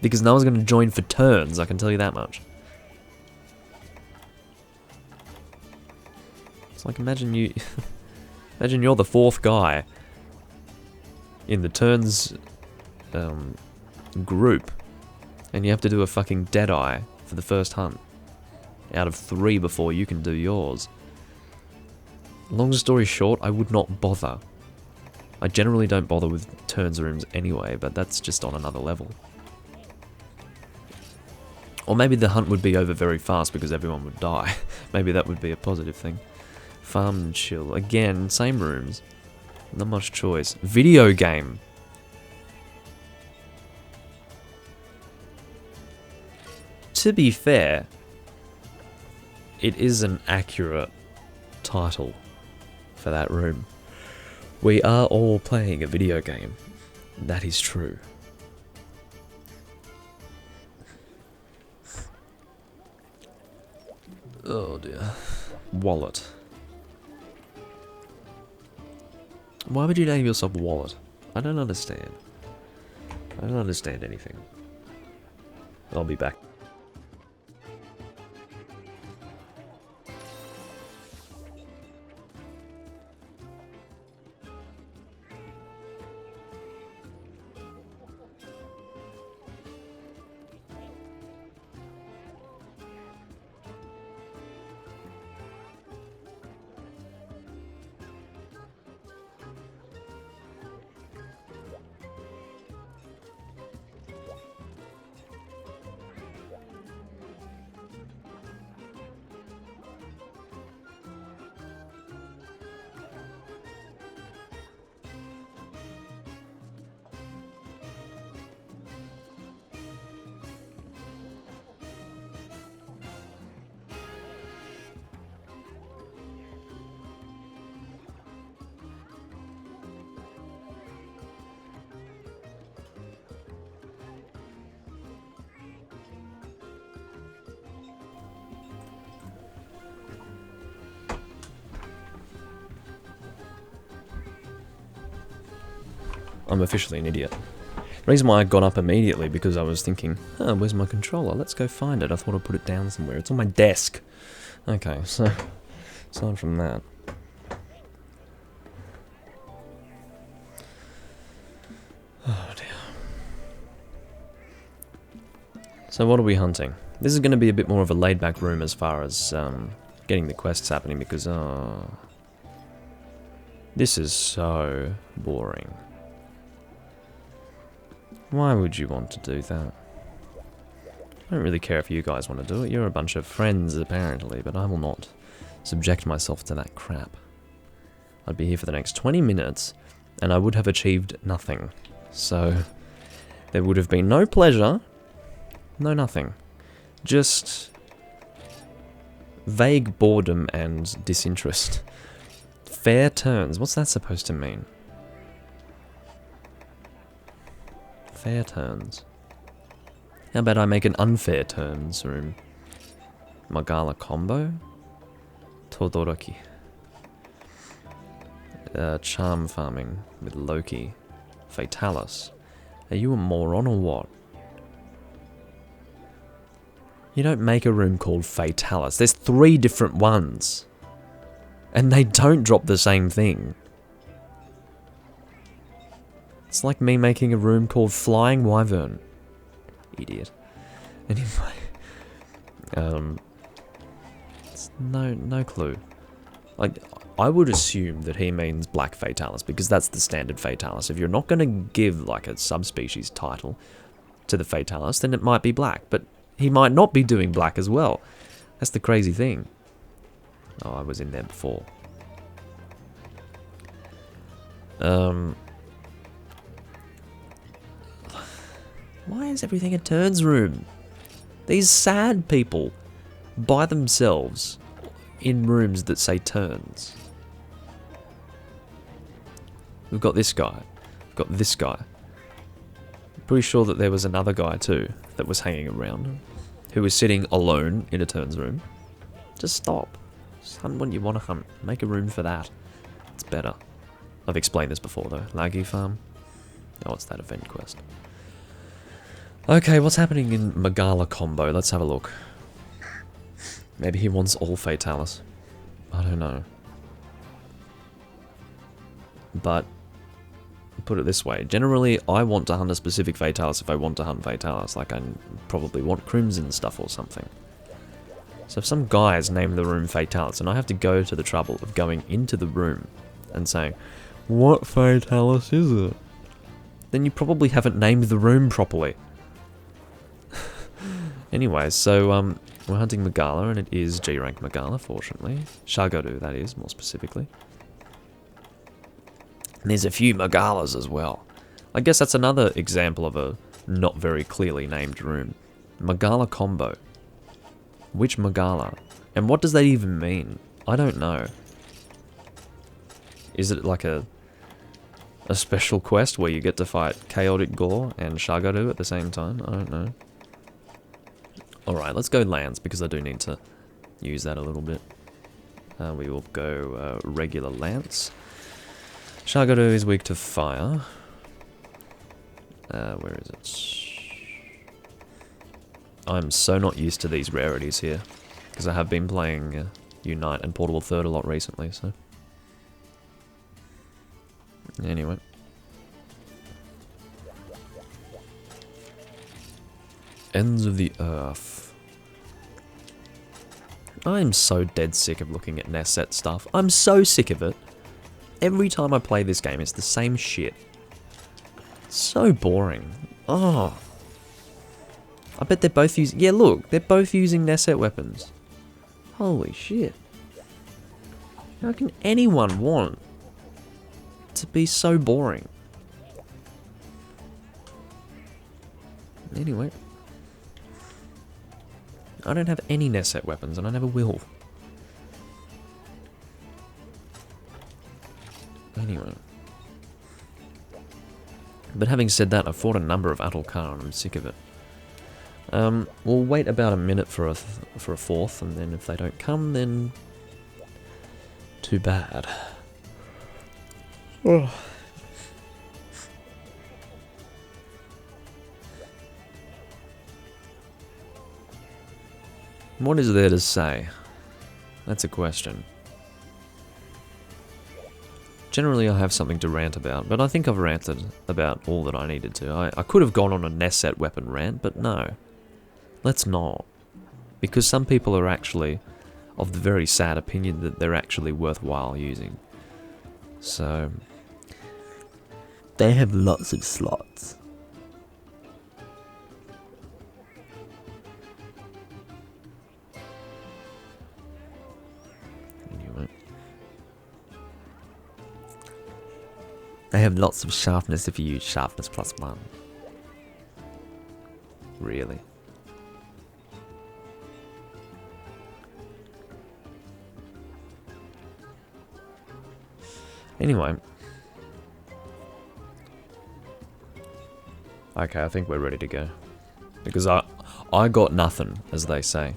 Speaker 1: Because no one's going to join for turns, I can tell you that much. It's like, imagine you... imagine you're the fourth guy in the turns group, and you have to do a fucking Deadeye for the first hunt out of 3 before you can do yours. Long story short, I would not bother. I generally don't bother with turns rooms anyway, but that's just on another level. Or maybe the hunt would be over very fast because everyone would die. Maybe that would be a positive thing. Farm and Chill. Again, same rooms. Not much choice. Video game. To be fair, it is an accurate title for that room. We are all playing a video game. That is true. Oh dear. Wallet. Why would you name yourself Wallet? I don't understand. I don't understand anything. I'll be back. I'm officially an idiot. The reason why I got up immediately because I was thinking, oh, where's my controller? Let's go find it. I thought I'd put it down somewhere. It's on my desk. Okay, so aside from that. Oh dear. So what are we hunting? This is going to be a bit more of a laid back room as far as getting the quests happening because this is so boring. Why would you want to do that? I don't really care if you guys want to do it. You're a bunch of friends, apparently, but I will not subject myself to that crap. I'd be here for the next 20 minutes, and I would have achieved nothing. So, there would have been no pleasure, no nothing. Just vague boredom and disinterest. Fair turns. What's that supposed to mean? Fair turns. How about I make an unfair turns room? Magala combo? Todoroki. Charm farming with Loki. Fatalis. Are you a moron or what? You don't make a room called Fatalis. There's 3 different ones. And they don't drop the same thing. It's like me making a room called Flying Wyvern. Idiot. Anyway. It's no clue. Like, I would assume that he means Black Fatalis, because that's the standard Fatalis. If you're not going to give, like, a subspecies title to the Fatalis, then it might be black. But he might not be doing black as well. That's the crazy thing. Oh, I was in there before. Why is everything a turns room? These sad people by themselves in rooms that say turns. We've got this guy. We've got this guy. Pretty sure that there was another guy too that was hanging around who was sitting alone in a turns room. Just stop. Just hunt when you want to hunt. Make a room for that. It's better. I've explained this before though. Laggy farm. Oh, it's that event quest. Okay, what's happening in Magala combo? Let's have a look. Maybe he wants all Fatalis. I don't know. But, put it this way. Generally, I want to hunt a specific Fatalis if I want to hunt Fatalis. Like, I probably want Crimson stuff or something. So if some guys name the room Fatalis, and I have to go to the trouble of going into the room and saying, what Fatalis is it? Then you probably haven't named the room properly. Anyway, so, we're hunting Magala, and it is G-rank Magala, fortunately. Shagaru, that is, more specifically. And there's a few Magalas as well. I guess that's another example of a not very clearly named room. Magala combo. Which Magala? And what does that even mean? I don't know. Is it like a special quest where you get to fight Chaotic Gore and Shagaru at the same time? I don't know. Alright, let's go lands, because I do need to use that a little bit. We will go regular lance. Shagaru is weak to fire. Where is it? I'm so not used to these rarities here, because I have been playing Unite and Portable Third a lot recently, so... Anyway. Ends of the Earth. I'm so dead sick of looking at Nesset stuff. I'm so sick of it. Every time I play this game, it's the same shit. It's so boring. Oh. I bet they're both using... Yeah, look. They're both using Nesset weapons. Holy shit. How can anyone want to be so boring? Anyway. I don't have any Nesset weapons, and I never will. Anyway. But having said that, I've fought a number of Atulkar, and I'm sick of it. We'll wait about a minute for a fourth, and then if they don't come, then... too bad. Oh. What is there to say? That's a question. Generally I have something to rant about, but I think I've ranted about all that I needed to. I could have gone on a Nesset weapon rant, but no. Let's not. Because some people are actually of the very sad opinion that they're actually worthwhile using. So... they have lots of slots. They have lots of sharpness if you use sharpness +1. Really? Anyway. Okay, I think we're ready to go. Because I got nothing, as they say.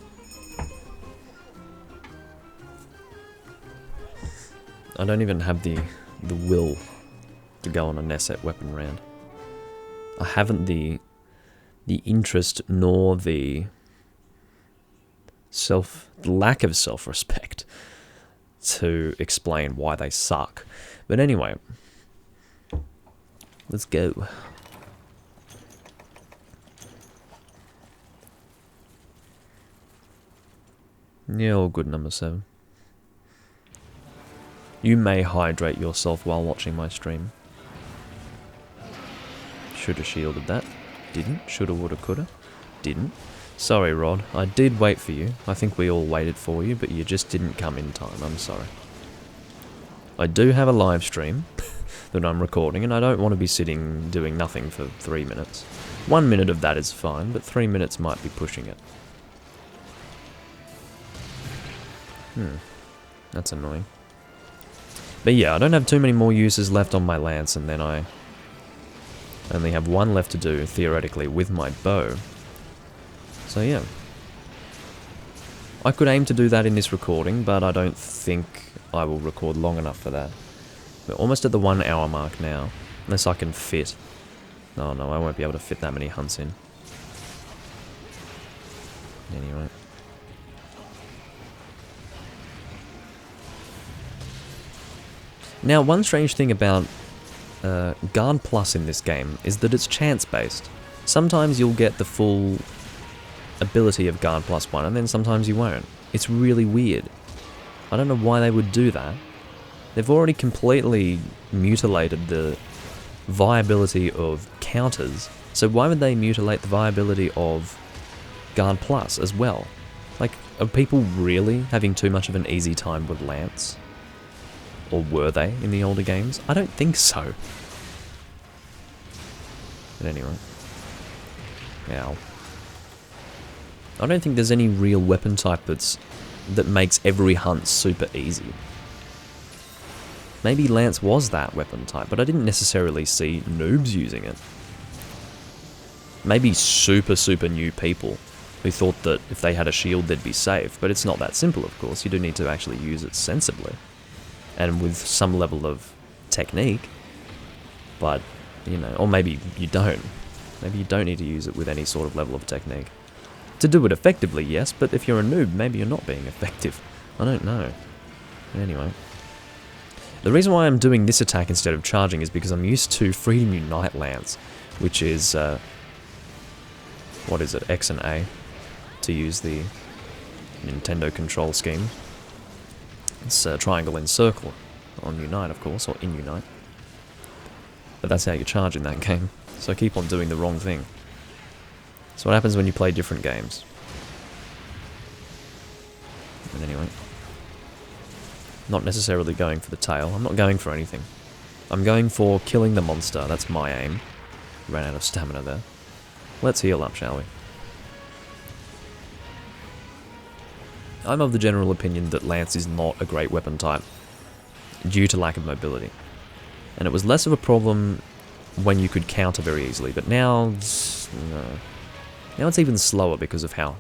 Speaker 1: I don't even have the will to go on a Nesset weapon round. I haven't the interest nor the lack of self-respect to explain why they suck. But anyway, let's go. Yeah, all good, number 7. You may hydrate yourself while watching my stream. Shoulda shielded that. Didn't. Shoulda, woulda, coulda. Didn't. Sorry, Rod. I did wait for you. I think we all waited for you, but you just didn't come in time. I'm sorry. I do have a live stream that I'm recording, and I don't want to be sitting doing nothing for 3 minutes. 1 minute of that is fine, but 3 minutes might be pushing it. That's annoying. But yeah, I don't have too many more uses left on my lance, and then I only have 1 left to do, theoretically, with my bow. So yeah. I could aim to do that in this recording, but I don't think I will record long enough for that. We're almost at the 1 hour mark now, unless I can fit. Oh no, I won't be able to fit that many hunts in. Anyway. Now, one strange thing about Guard Plus in this game is that it's chance-based. Sometimes you'll get the full ability of Guard Plus 1, and then sometimes you won't. It's really weird. I don't know why they would do that. They've already completely mutilated the viability of counters, so why would they mutilate the viability of Guard Plus as well? Like, are people really having too much of an easy time with Lance? Or were they in the older games? I don't think so. But anyway. Ow. I don't think there's any real weapon type that makes every hunt super easy. Maybe Lance was that weapon type, but I didn't necessarily see noobs using it. Maybe super new people who thought that if they had a shield they'd be safe, but it's not that simple, of course. You do need to actually use it sensibly. And with some level of technique, but, you know, or maybe you don't. Maybe you don't need to use it with any sort of level of technique. To do it effectively, yes, but if you're a noob, maybe you're not being effective. I don't know. Anyway. The reason why I'm doing this attack instead of charging is because I'm used to Freedom Unite Lance, which is, what is it, X and A, to use the Nintendo control scheme. It's triangle and circle on Unite, of course, or in Unite. But that's how you charge in that game, so keep on doing the wrong thing. That's what happens when you play different games. But anyway. Not necessarily going for the tail. I'm not going for anything. I'm going for killing the monster. That's my aim. Ran out of stamina there. Let's heal up, shall we? I'm of the general opinion that Lance is not a great weapon type due to lack of mobility. And it was less of a problem when you could counter very easily, but now now it's even slower because of how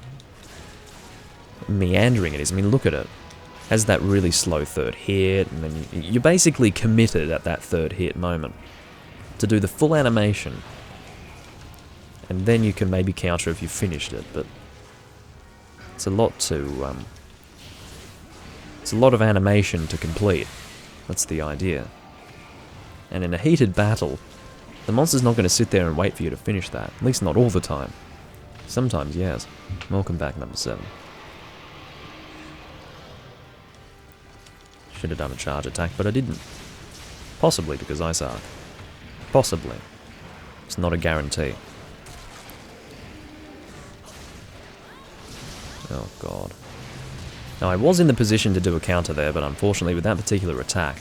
Speaker 1: meandering it is. I mean, look at it. It has that really slow third hit, and then you're basically committed at that third hit moment to do the full animation, and then you can maybe counter if you finished it, but it's a lot to it's a lot of animation to complete. That's the idea. And in a heated battle, the monster's not going to sit there and wait for you to finish that. At least not all the time. Sometimes, yes. Welcome back, number 7. Should have done a charge attack, but I didn't. Possibly because I suck. Possibly. It's not a guarantee. Oh god. Now I was in the position to do a counter there, but unfortunately with that particular attack,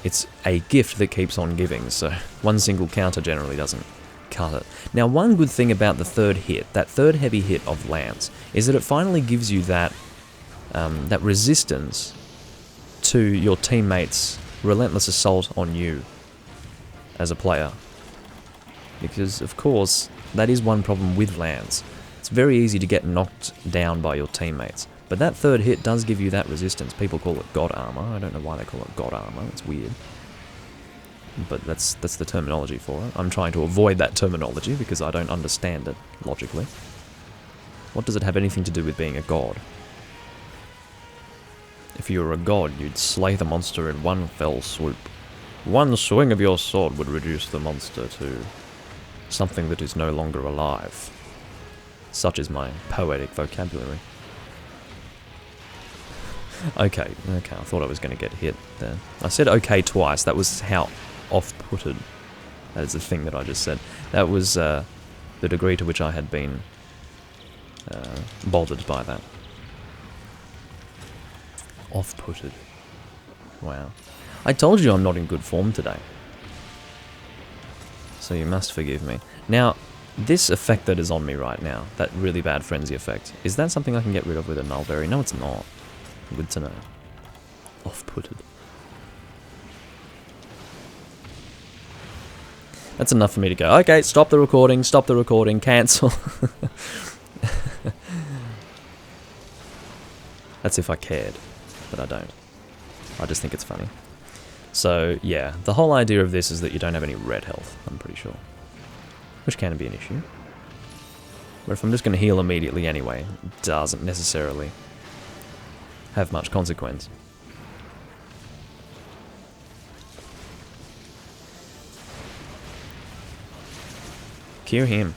Speaker 1: it's a gift that keeps on giving, so one single counter generally doesn't cut it. Now one good thing about the third hit, that third heavy hit of Lance, is that it finally gives you that, that resistance to your teammates' relentless assault on you as a player. Because, of course, that is one problem with Lance. very easy to get knocked down by your teammates. But that third hit does give you that resistance. People call it God Armor. I don't know why they call it God Armor. It's weird. But that's the terminology for it. I'm trying to avoid that terminology because I don't understand it logically. What does it have anything to do with being a god? If you were a god, you'd slay the monster in one fell swoop. One swing of your sword would reduce the monster to something that is no longer alive. Such is my poetic vocabulary. Okay, I thought I was going to get hit there. I said okay twice. That was how off-putted. That is the thing that I just said. That was the degree to which I had been bothered by that. Off-putted. Wow. I told you I'm not in good form today. So you must forgive me. Now, this effect that is on me right now, that really bad frenzy effect, is that something I can get rid of with a mulberry? No, it's not. Good to know. Off-putted. That's enough for me to go, okay, stop the recording, cancel. That's if I cared, but I don't. I just think it's funny. So, yeah, the whole idea of this is that you don't have any red health, I'm pretty sure. Which can be an issue. But if I'm just going to heal immediately anyway, it doesn't necessarily have much consequence. Cue him.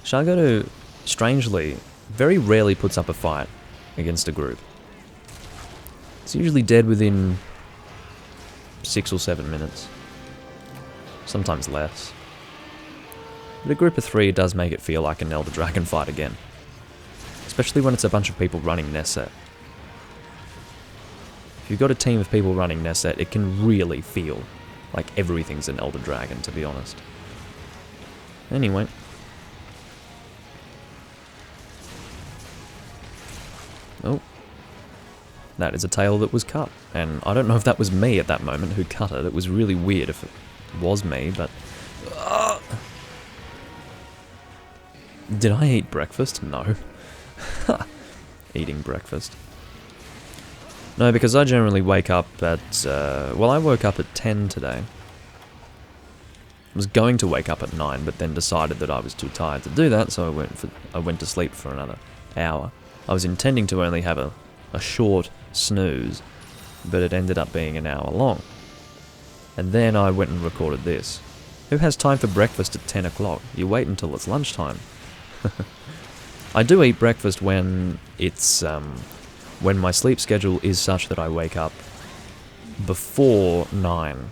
Speaker 1: Shargoto, strangely, very rarely puts up a fight against a group. It's usually dead within 6 or 7 minutes. Sometimes less. But a group of 3 does make it feel like an Elder Dragon fight again. Especially when it's a bunch of people running Neset. If you've got a team of people running Neset, it can really feel like everything's an Elder Dragon, to be honest. Anyway. Oh. That is a tail that was cut. And I don't know if that was me at that moment who cut it. It was really weird if it was me, but... Did I eat breakfast? No. Eating breakfast. No, because I generally wake up at... well, I woke up at 10 today. I was going to wake up at 9, but then decided that I was too tired to do that, so I went to sleep for another hour. I was intending to only have a short snooze, but it ended up being an hour long. And then I went and recorded this. Who has time for breakfast at 10 o'clock? You wait until it's lunchtime. I do eat breakfast when it's, when my sleep schedule is such that I wake up before 9.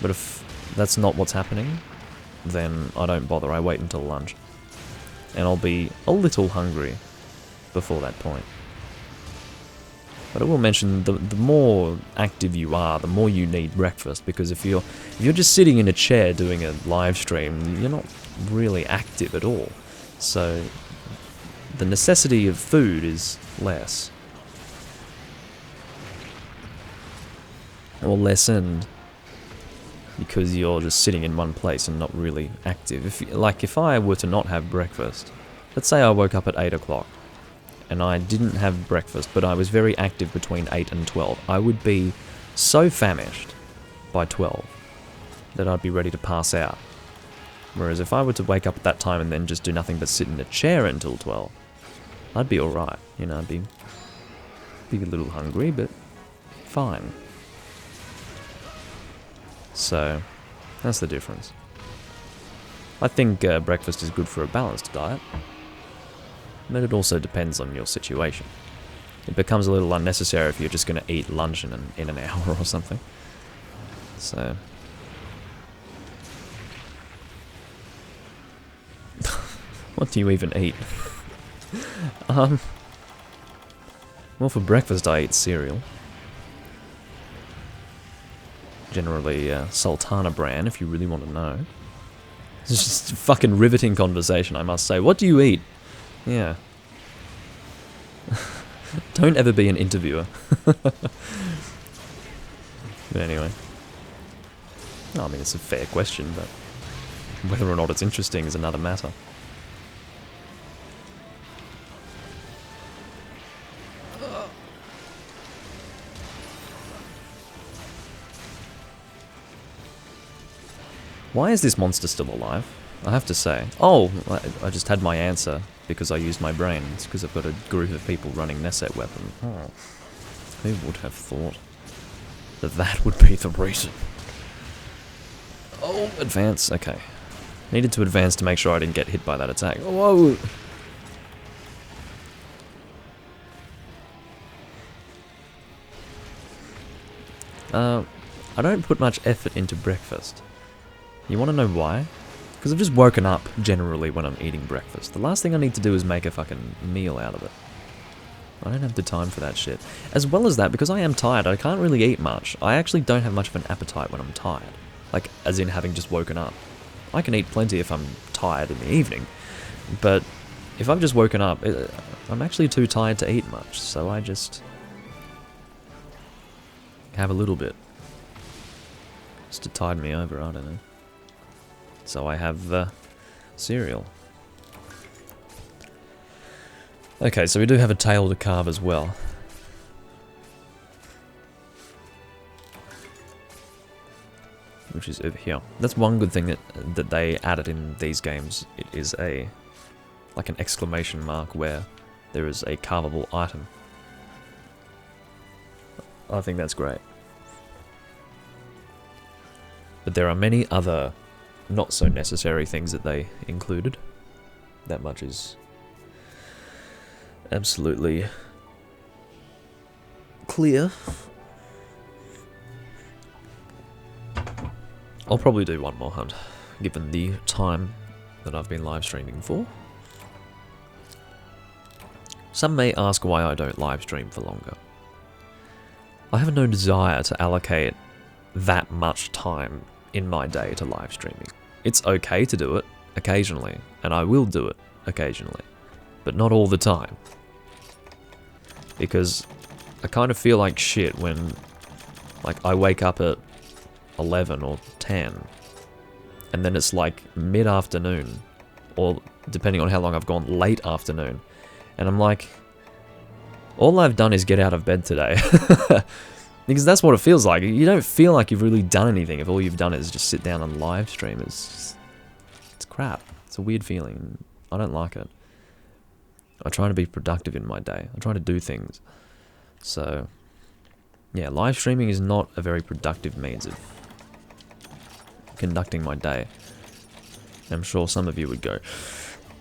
Speaker 1: But if that's not what's happening, then I don't bother. I wait until lunch. And I'll be a little hungry before that point. But I will mention, the more active you are, the more you need breakfast, because if you're just sitting in a chair doing a live stream, you're not really active at all. So the necessity of food is less. Or lessened, because you're just sitting in one place and not really active. If I were to not have breakfast, let's say I woke up at 8 o'clock, and I didn't have breakfast, but I was very active between 8 and 12, I would be so famished by 12 that I'd be ready to pass out. Whereas if I were to wake up at that time and then just do nothing but sit in a chair until 12, I'd be alright. You know, I'd be a little hungry, but fine. So, that's the difference. I think breakfast is good for a balanced diet. But it also depends on your situation. It becomes a little unnecessary if you're just going to eat lunch in an hour or something. So... what do you even eat? Well, for breakfast I eat cereal. Generally Sultana brand, if you really want to know. It's just a fucking riveting conversation, I must say. What do you eat? Yeah. Don't ever be an interviewer. But anyway. I mean, it's a fair question, but whether or not it's interesting is another matter. Why is this monster still alive? I have to say. Oh, I just had my answer because I used my brain. It's because I've got a group of people running Neset weapon. Oh, who would have thought that that would be the reason? Oh, advance. Okay. Needed to advance to make sure I didn't get hit by that attack. Whoa! I don't put much effort into breakfast. You want to know why? Because I've just woken up generally when I'm eating breakfast. The last thing I need to do is make a fucking meal out of it. I don't have the time for that shit. As well as that, because I am tired, I can't really eat much. I actually don't have much of an appetite when I'm tired. Like, as in having just woken up. I can eat plenty if I'm tired in the evening. But if I've just woken up, I'm actually too tired to eat much. So I just have a little bit. Just to tide me over, I don't know. So I have cereal. Okay, so we do have a tail to carve as well. Which is over here. That's one good thing that they added in these games. It is like an exclamation mark where there is a carvable item. I think that's great. But there are many other not so necessary things that they included. That much is absolutely clear. I'll probably do one more hunt, given the time that I've been live streaming for. Some may ask why I don't live stream for longer. I have no desire to allocate that much time in my day to live streaming. It's okay to do it occasionally, and I will do it occasionally, but not all the time. Because I kind of feel like shit when, like, I wake up at 11 or 10, and then it's like mid-afternoon, or depending on how long I've gone, late afternoon, and I'm like, all I've done is get out of bed today. Because that's what it feels like. You don't feel like you've really done anything if all you've done is just sit down and live stream. It's crap. It's a weird feeling. I don't like it. I try to be productive in my day. I try to do things. So, yeah, live streaming is not a very productive means of conducting my day. I'm sure some of you would go,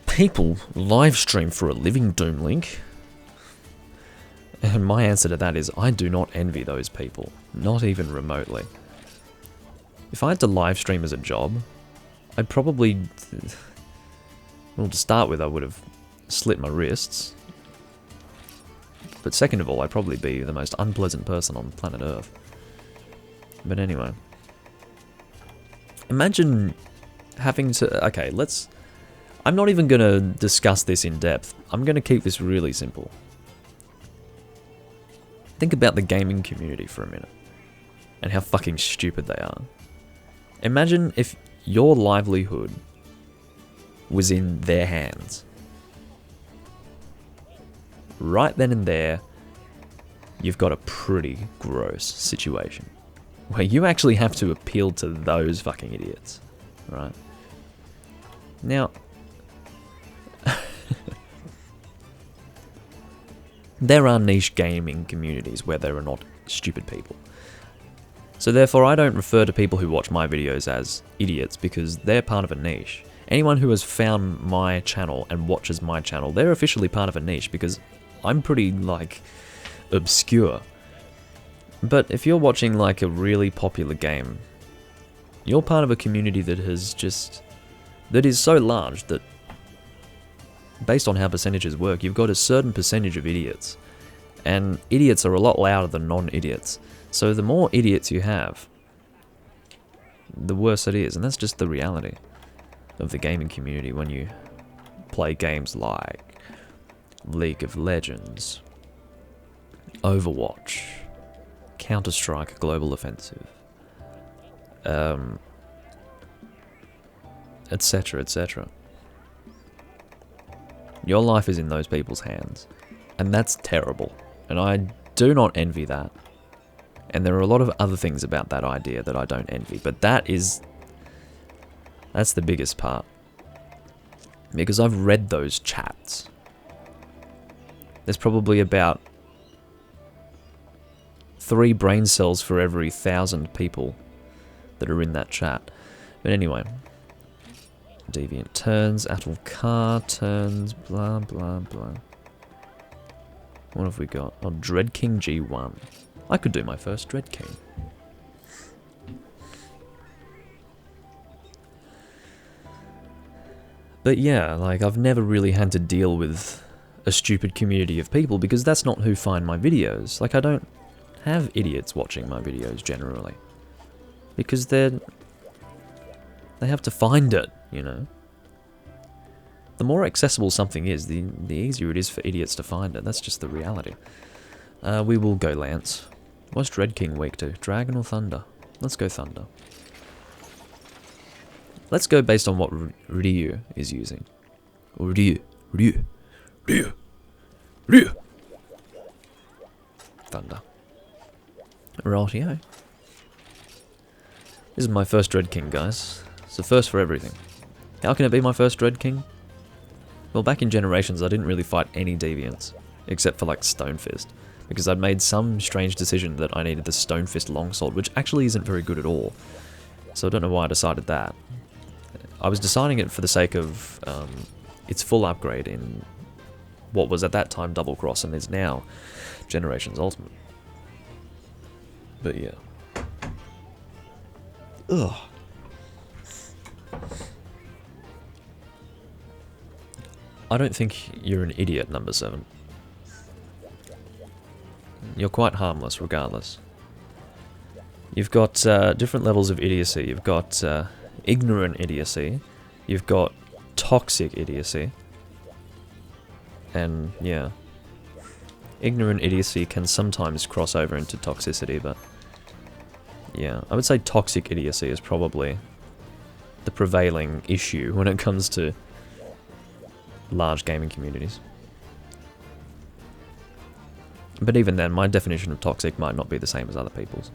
Speaker 1: people live stream for a living, Doomlink. And my answer to that is, I do not envy those people. Not even remotely. If I had to live stream as a job, I'd probably... Well, to start with, I would have slit my wrists. But second of all, I'd probably be the most unpleasant person on planet Earth. But anyway. Imagine having to... Okay, let's... I'm not even going to discuss this in depth. I'm going to keep this really simple. Think about the gaming community for a minute, and how fucking stupid they are. Imagine if your livelihood was in their hands. Right then and there, you've got a pretty gross situation, where you actually have to appeal to those fucking idiots, right? Now, there are niche gaming communities where there are not stupid people. So therefore, I don't refer to people who watch my videos as idiots, because they're part of a niche. Anyone who has found my channel and watches my channel, they're officially part of a niche, because I'm pretty, like, obscure. But if you're watching, like, a really popular game, you're part of a community that has just... that is so large that, based on how percentages work, you've got a certain percentage of idiots. And idiots are a lot louder than non-idiots. So the more idiots you have, the worse it is. And that's just the reality of the gaming community when you play games like League of Legends, Overwatch, Counter-Strike Global Offensive, etc, etc. Your life is in those people's hands, and that's terrible, and I do not envy that. And there are a lot of other things about that idea that I don't envy, but that is That's the biggest part. Because I've read those chats. There's probably about 3 brain cells for every 1,000 people that are in that chat. But anyway. Deviant turns, Atul car turns, blah blah blah. What have we got? Oh, Dread King G1. I could do my first Dread King. But yeah, like, I've never really had to deal with a stupid community of people because that's not who find my videos. Like, I don't have idiots watching my videos generally. Because they have to find it, you know? The more accessible something is, the easier it is for idiots to find it. That's just the reality. We will go Lance. What's Dread King weak to? Dragon or Thunder? Let's go Thunder. Let's go based on what Ryu is using. Or Ryu. Thunder. Rightio. This is my first Dread King, guys. It's the first for everything. How can it be my first Dread King? Well, back in Generations, I didn't really fight any deviants, except for like Stonefist, because I'd made some strange decision that I needed the Stonefist longsword, which actually isn't very good at all. So I don't know why I decided that. I was deciding it for the sake of its full upgrade in what was at that time Double Cross and is now Generations Ultimate. But yeah. Ugh. I don't think you're an idiot, number 7. You're quite harmless, regardless. You've got different levels of idiocy. You've got ignorant idiocy. You've got toxic idiocy. And, yeah. Ignorant idiocy can sometimes cross over into toxicity, but... yeah, I would say toxic idiocy is probably the prevailing issue when it comes to large gaming communities. But even then, my definition of toxic might not be the same as other people's.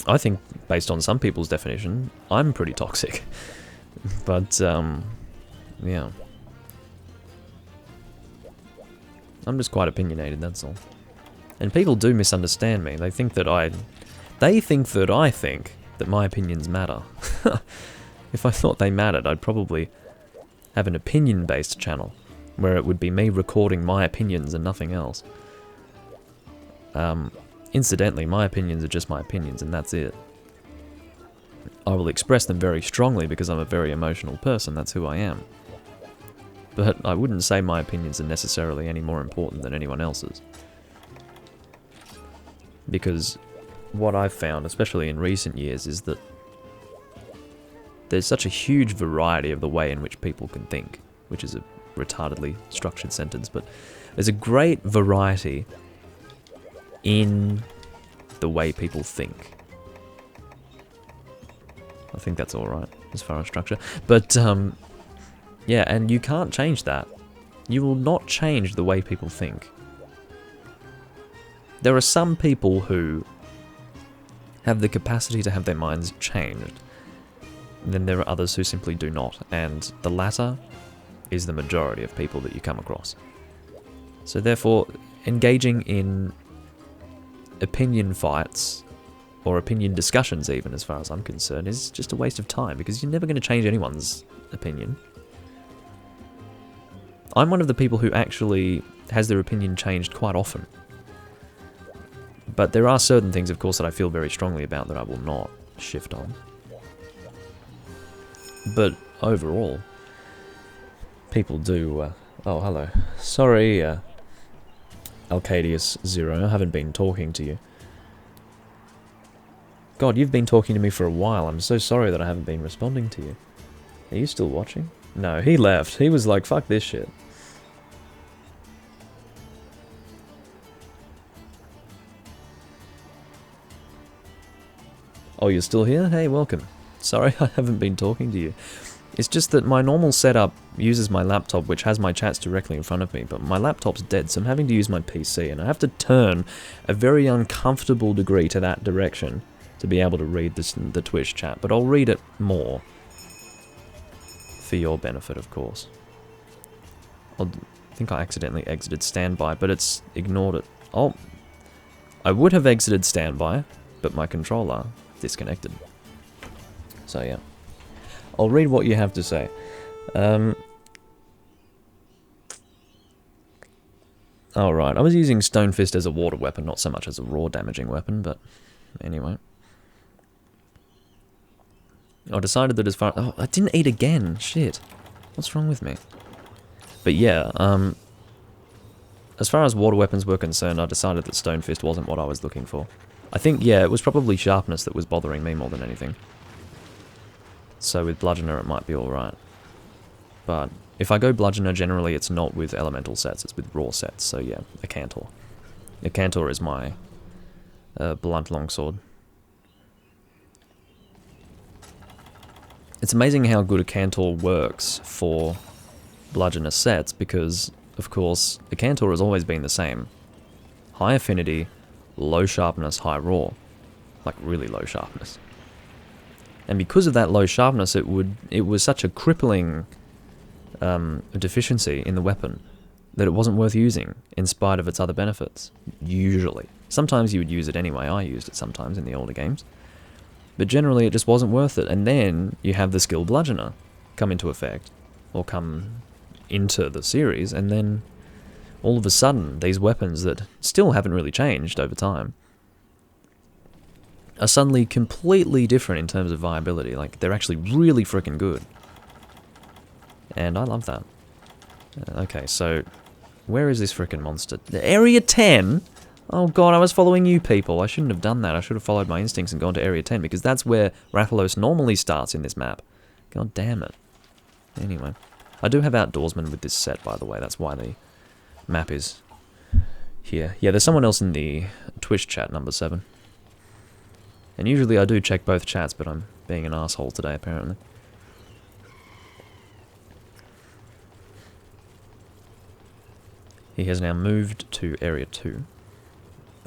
Speaker 1: I think, based on some people's definition, I'm pretty toxic. But, yeah. I'm just quite opinionated, that's all. And people do misunderstand me. They think that I think that my opinions matter. If I thought they mattered, I'd probably have an opinion-based channel, where it would be me recording my opinions and nothing else. Incidentally, my opinions are just my opinions, and that's it. I will express them very strongly because I'm a very emotional person, that's who I am. But I wouldn't say my opinions are necessarily any more important than anyone else's. Because what I've found, especially in recent years, is that there's such a huge variety of the way in which people can think, which is a retardedly structured sentence, but there's a great variety in the way people think. I think that's alright, as far as structure. But, yeah, and you can't change that. You will not change the way people think. There are some people who have the capacity to have their minds changed. Then there are others who simply do not, and the latter is the majority of people that you come across. So therefore, engaging in opinion fights, or opinion discussions even, as far as I'm concerned, is just a waste of time, because you're never going to change anyone's opinion. I'm one of the people who actually has their opinion changed quite often. But there are certain things, of course, that I feel very strongly about that I will not shift on. But overall, people do... oh, hello. Sorry, Alcadius0, I haven't been talking to you. God, you've been talking to me for a while. I'm so sorry that I haven't been responding to you. Are you still watching? No, he left. He was like, fuck this shit. Oh, you're still here? Hey, welcome. Sorry, I haven't been talking to you. It's just that my normal setup uses my laptop, which has my chats directly in front of me, but my laptop's dead, so I'm having to use my PC, and I have to turn a very uncomfortable degree to that direction to be able to read this in the Twitch chat, but I'll read it more for your benefit, of course. I think I accidentally exited standby, but it's ignored it. Oh, I would have exited standby, but my controller disconnected. So yeah, I'll read what you have to say. Alright, I was using Stone Fist as a water weapon, not so much as a raw damaging weapon, but anyway. I decided that as far... Oh, I didn't eat again! Shit. What's wrong with me? But yeah, as far as water weapons were concerned, I decided that Stone Fist wasn't what I was looking for. I think, yeah, it was probably sharpness that was bothering me more than anything. So with Bludgeoner it might be alright. But if I go Bludgeoner, generally it's not with elemental sets, it's with raw sets, so yeah, a Cantor. A Cantor is my blunt longsword. It's amazing how good a Cantor works for Bludgeoner sets, because, of course, a Cantor has always been the same. High affinity, low sharpness, high raw. Like, really low sharpness. And because of that low sharpness, it was such a crippling deficiency in the weapon that it wasn't worth using, in spite of its other benefits. Usually. Sometimes you would use it anyway, I used it sometimes in the older games. But generally it just wasn't worth it, and then you have the skill Bludgeoner come into effect, or come into the series, and then all of a sudden these weapons that still haven't really changed over time are suddenly completely different in terms of viability. Like, they're actually really freaking good. And I love that. Okay, so where is this freaking monster? Area 10? Oh god, I was following you people. I shouldn't have done that. I should have followed my instincts and gone to Area 10, because that's where Rathalos normally starts in this map. God damn it. Anyway. I do have Outdoorsman with this set, by the way. That's why the map is here. Yeah, there's someone else in the Twitch chat, number 7. And usually I do check both chats, but I'm being an asshole today, apparently. He has now moved to Area 2.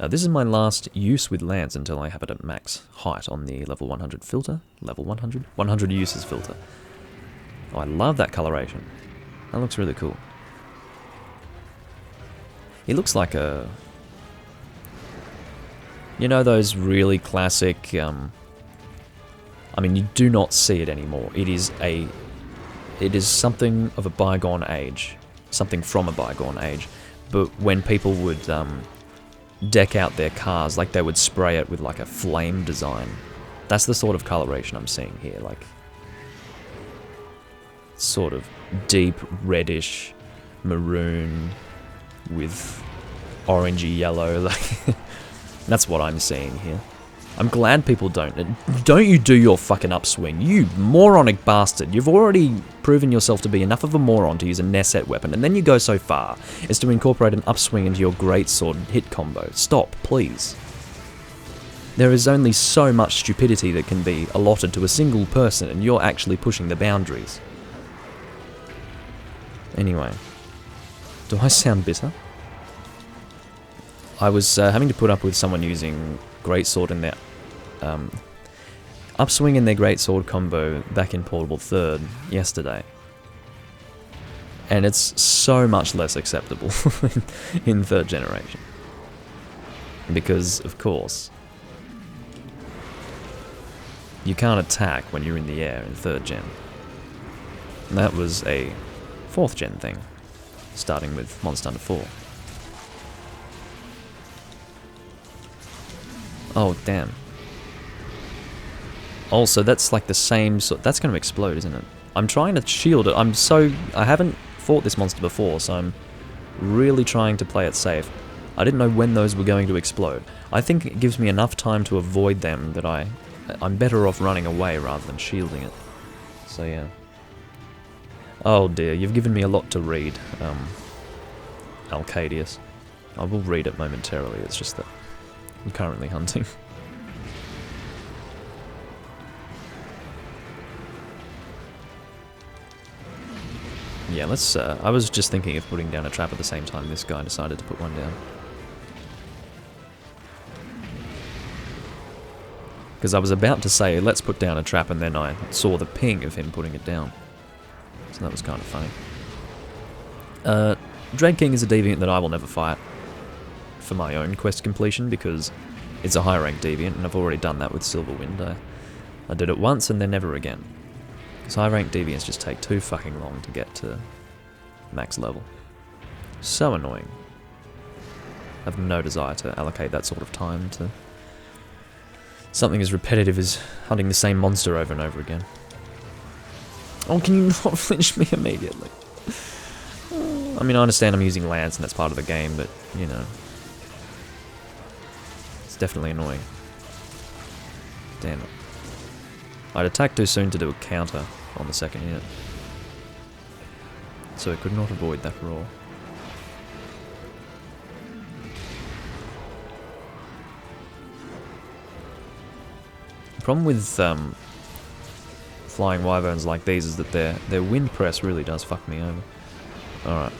Speaker 1: This is my last use with Lance until I have it at max height on the level 100 filter. Level 100? 100 uses filter. Oh, I love that coloration. That looks really cool. He looks like a... You know those really classic... I mean, you do not see it anymore. It is something of a bygone age. Something from a bygone age. But when people would deck out their cars, like they would spray it with like a flame design. That's the sort of coloration I'm seeing here. Like, sort of deep reddish maroon with orangey yellow. Like, that's what I'm seeing here. I'm glad people don't you do your fucking upswing, you moronic bastard. You've already proven yourself to be enough of a moron to use a Nesset weapon, and then you go so far as to incorporate an upswing into your greatsword hit combo. Stop, please. There is only so much stupidity that can be allotted to a single person, and you're actually pushing the boundaries. Anyway. Do I sound bitter? I was having to put up with someone using greatsword in their upswing in their greatsword combo back in Portable 3rd yesterday. And it's so much less acceptable in 3rd generation. Because, of course, you can't attack when you're in the air in 3rd gen. And that was a 4th gen thing, starting with Monster Hunter 4. Oh, damn. Also, that's like the same sort... That's going to explode, isn't it? I'm trying to shield it. I haven't fought this monster before, so I'm really trying to play it safe. I didn't know when those were going to explode. I think it gives me enough time to avoid them that I'm better off running away rather than shielding it. So, yeah. Oh, dear. You've given me a lot to read, Alcadius. I will read it momentarily. It's just that I'm currently hunting. Yeah, let's, I was just thinking of putting down a trap at the same time this guy decided to put one down.
Speaker 2: Because I was about to say, let's put down a trap, and then I saw the ping of him putting it down. So that was kind of funny. Dread King is a deviant that I will never fight for my own quest completion, because it's a high rank deviant, and I've already done that with Silverwind. I did it once and then never again. Because high rank deviants just take too fucking long to get to max level. So annoying. I have no desire to allocate that sort of time to something as repetitive as hunting the same monster over and over again. Oh, can you not flinch me immediately? I mean, I understand I'm using lance and that's part of the game, but, you know. It's definitely annoying. Damn it. I'd attacked too soon to do a counter on the second hit. So I could not avoid that roar. The problem with flying wyverns like these is that their wind press really does fuck me over. Alright.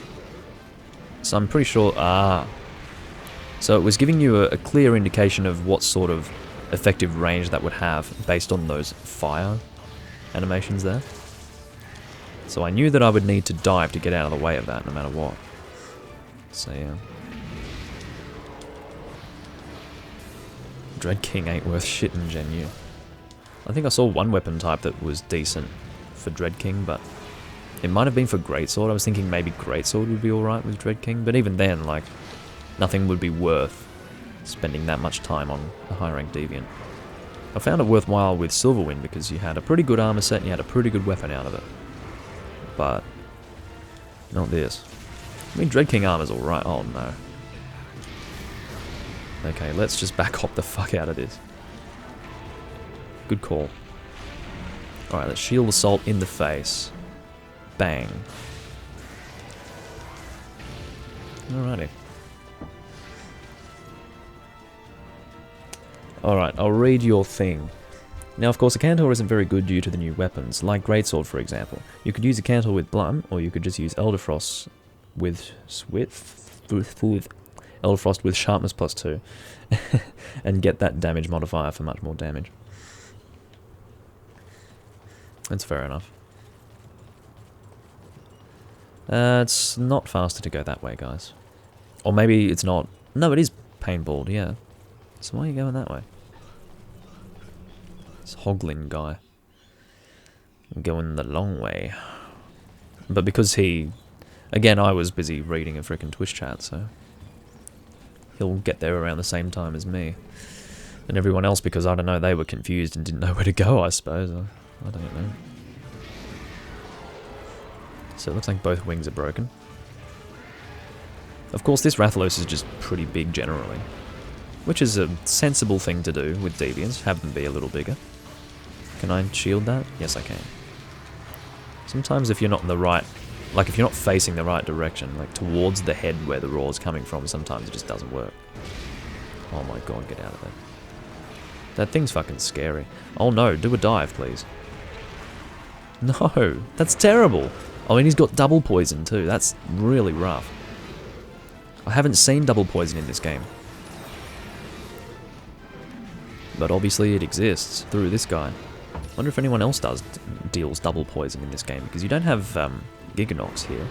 Speaker 2: So I'm pretty sure... So it was giving you a clear indication of what sort of effective range that would have based on those fire animations there. So I knew that I would need to dive to get out of the way of that no matter what. So yeah. Dread King ain't worth shit in Gen U. I think I saw one weapon type that was decent for Dread King, but it might have been for Greatsword. I was thinking maybe Greatsword would be alright with Dread King, but even then, like, nothing would be worth spending that much time on a high rank deviant. I found it worthwhile with Silverwind because you had a pretty good armor set and you had a pretty good weapon out of it. But not this. I mean, Dread King armor's alright. Oh no. Okay, let's just back hop the fuck out of this. Good call. Alright, let's shield assault in the face. Bang. Alrighty. Alright, I'll read your thing. Now, of course, a Cantor isn't very good due to the new weapons, like Greatsword, for example. You could use a Cantor with Blunt, or you could just use Elderfrost with Elderfrost with Sharpness +2, and get that damage modifier for much more damage. That's fair enough. It's not faster to go that way, guys. Or maybe it's not. No, it is paintballed, yeah. So why are you going that way? This Hoglin guy. I'm going the long way. But because he... Again, I was busy reading a freaking Twitch chat, so... He'll get there around the same time as me. And everyone else, because, I don't know, they were confused and didn't know where to go, I suppose. I don't know. So it looks like both wings are broken. Of course, this Rathalos is just pretty big generally. Which is a sensible thing to do with deviants, have them be a little bigger. Can I shield that? Yes, I can. Sometimes if you're not in the right... Like, if you're not facing the right direction, like towards the head where the roar is coming from, sometimes it just doesn't work. Oh my god, get out of there. That thing's fucking scary. Oh no, do a dive, please. No, that's terrible. Oh, and he's got double poison too. That's really rough. I haven't seen double poison in this game. But obviously it exists through this guy. I wonder if anyone else deals double poison in this game, because you don't have Giganox here.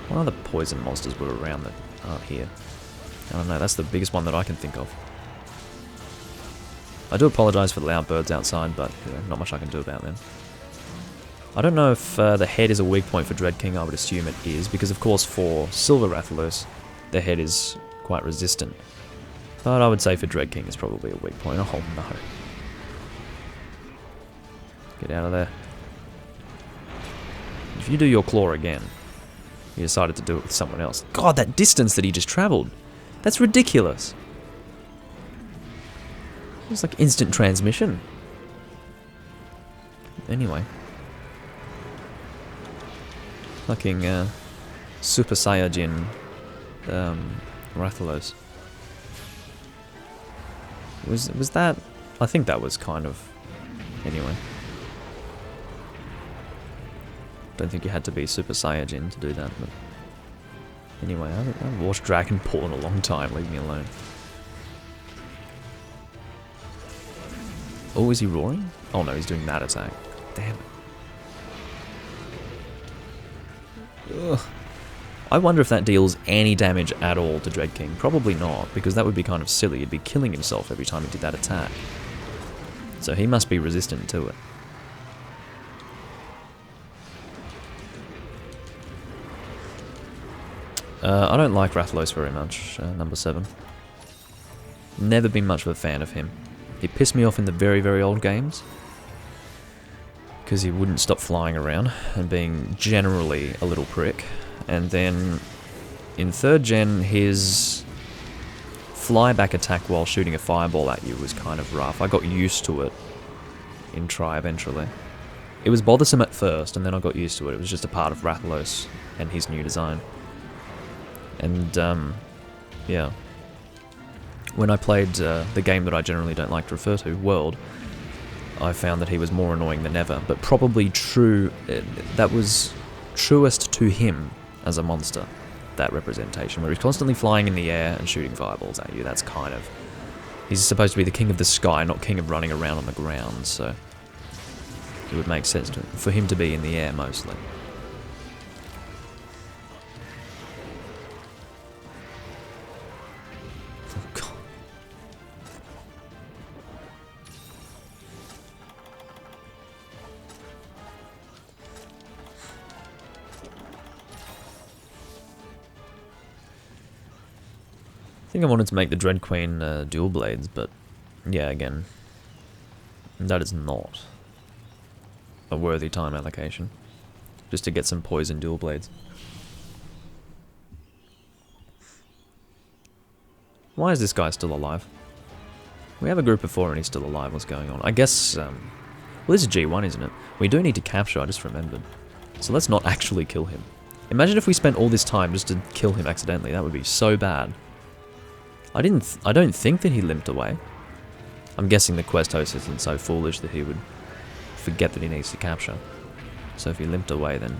Speaker 2: What other poison monsters were around that aren't here? I don't know, that's the biggest one that I can think of. I do apologise for the loud birds outside, but you know, not much I can do about them. I don't know if the head is a weak point for Dread King. I would assume it is, because of course for Silver Rathalos, the head is quite resistant. But I would say for Dread King it's probably a weak point. Oh no. Get out of there. If you do your claw again, you decided to do it with someone else. God, that distance that he just travelled. That's ridiculous. It's like instant transmission. Anyway. Fucking Super Saiyajin Rathalos. Was that... I think that was kind of... Anyway. Don't think you had to be Super Saiyajin to do that, but... Anyway, I haven't watched Dragon Ball in a long time, leave me alone. Oh, is he roaring? Oh no, he's doing that attack. Damn it. Ugh. I wonder if that deals any damage at all to Dread King. Probably not, because that would be kind of silly. He'd be killing himself every time he did that attack. So he must be resistant to it. I don't like Rathalos very much, number 7. Never been much of a fan of him. He pissed me off in the very, very old games, because he wouldn't stop flying around and being generally a little prick. And then in 3rd gen, his flyback attack while shooting a fireball at you was kind of rough. I got used to it in Tri eventually. It was bothersome at first, and then I got used to it. It was just a part of Rathalos and his new design. And, yeah. When I played the game that I generally don't like to refer to, World, I found that he was more annoying than ever. But probably true, that was truest to him as a monster, that representation, where he's constantly flying in the air and shooting fireballs at you. That's kind of... He's supposed to be the king of the sky, not king of running around on the ground, so... It would make sense for him to be in the air, mostly. Oh, God. I think I wanted to make the Dread Queen dual blades, but yeah, again, that is not a worthy time allocation. Just to get some poison dual blades. Why is this guy still alive? We have a group of 4 and he's still alive. What's going on? I guess, well, this is G1, isn't it? We do need to capture, I just remembered. So let's not actually kill him. Imagine if we spent all this time just to kill him accidentally. That would be so bad. I don't think that he limped away. I'm guessing the quest host isn't so foolish that he would forget that he needs to capture. So if he limped away, then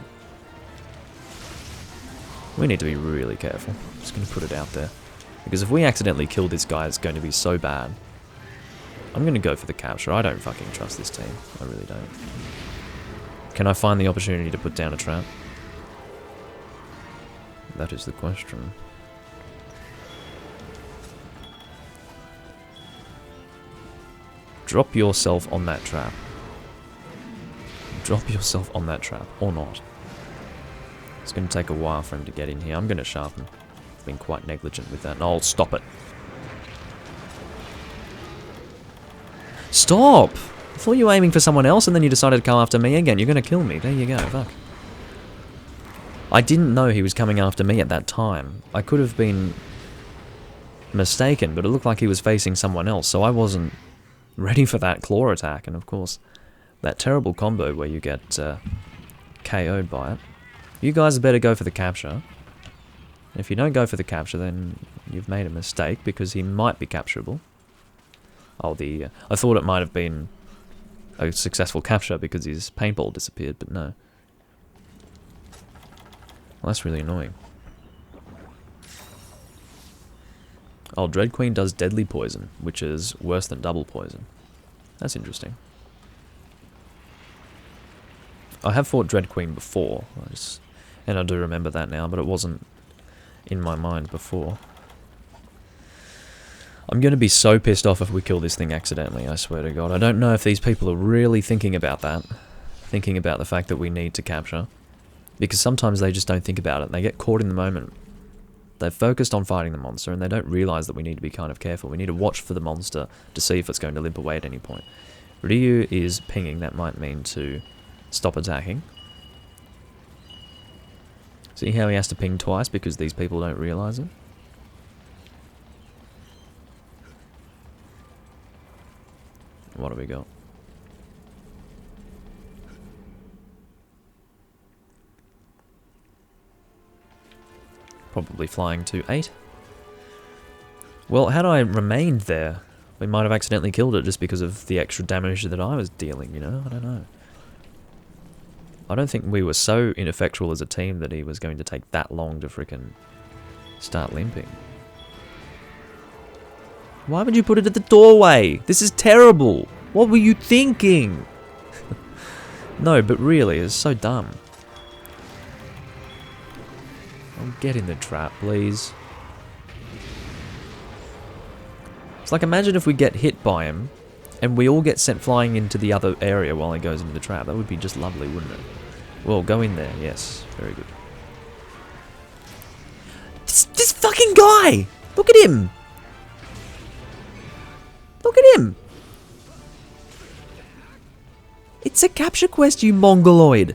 Speaker 2: we need to be really careful. I'm just going to put it out there. Because if we accidentally kill this guy, it's going to be so bad. I'm going to go for the capture. I don't fucking trust this team. I really don't. Can I find the opportunity to put down a trap? That is the question. Drop yourself on that trap. Drop yourself on that trap, or not. It's going to take a while for him to get in here. I'm going to sharpen. I've been quite negligent with that. No, I'll stop it. Stop! I thought you were aiming for someone else and then you decided to come after me again. You're going to kill me. There you go. Fuck. I didn't know he was coming after me at that time. I could have been mistaken, but it looked like he was facing someone else, so I wasn't ready for that claw attack, and of course, that terrible combo where you get KO'd by it. You guys better go for the capture. If you don't go for the capture, then you've made a mistake, because he might be capturable. Oh, I thought it might have been a successful capture because his paintball disappeared, but no. Well, that's really annoying. Oh, Dread Queen does deadly poison, which is worse than double poison. That's interesting. I have fought Dread Queen before, and I do remember that now, but it wasn't in my mind before. I'm going to be so pissed off if we kill this thing accidentally, I swear to God. I don't know if these people are really thinking about that. Thinking about the fact that we need to capture. Because sometimes they just don't think about it, and they get caught in the moment. They're focused on fighting the monster, and they don't realise that we need to be kind of careful. We need to watch for the monster to see if it's going to limp away at any point. Ryu is pinging. That might mean to stop attacking. See how he has to ping twice because these people don't realise it? What have we got? Probably flying to 8. Well, had I remained there, we might have accidentally killed it just because of the extra damage that I was dealing, you know? I don't know. I don't think we were so ineffectual as a team that he was going to take that long to frickin' start limping. Why would you put it at the doorway? This is terrible! What were you thinking? No, but really, it's so dumb. Oh, get in the trap, please. It's like, imagine if we get hit by him, and we all get sent flying into the other area while he goes into the trap. That would be just lovely, wouldn't it? Well, go in there, yes. Very good. This fucking guy! Look at him! Look at him! It's a capture quest, you mongoloid!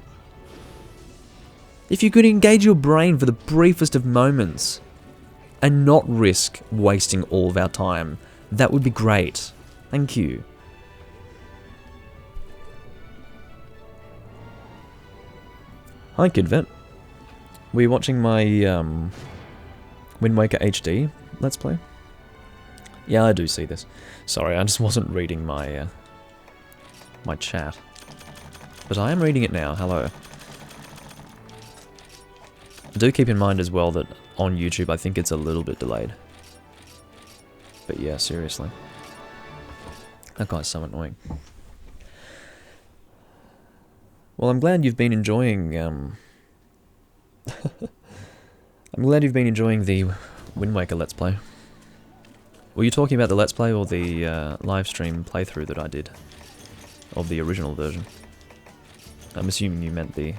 Speaker 2: If you could engage your brain for the briefest of moments and not risk wasting all of our time, that would be great. Thank you. Hi, KidVet. Were you watching my Wind Waker HD Let's Play? Yeah, I do see this. Sorry, I just wasn't reading my my chat. But I am reading it now. Hello. Do keep in mind as well that on YouTube I think it's a little bit delayed. But yeah, seriously. That guy's so annoying. Well, I'm glad you've been enjoying I'm glad you've been enjoying the Wind Waker Let's Play. Were you talking about the Let's Play or the live stream playthrough that I did of the original version? I'm assuming you meant the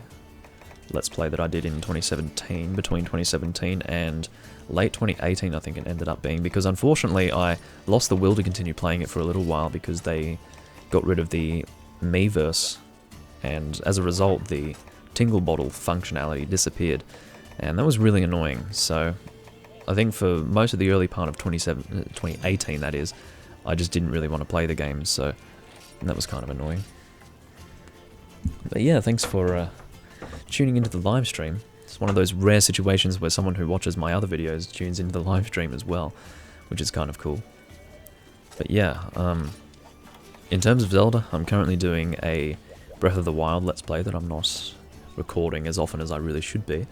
Speaker 2: Let's Play that I did in 2017, between 2017 and late 2018 I think it ended up being, because unfortunately I lost the will to continue playing it for a little while because they got rid of the Miiverse, and as a result the Tingle Bottle functionality disappeared, and that was really annoying. So I think for most of the early part of 2018 that is, I just didn't really want to play the game, so that was kind of annoying. But yeah, thanks for tuning into the live stream. It's one of those rare situations where someone who watches my other videos tunes into the live stream as well, which is kind of cool. But yeah, in terms of Zelda, I'm currently doing a Breath of the Wild Let's Play that I'm not recording as often as I really should be.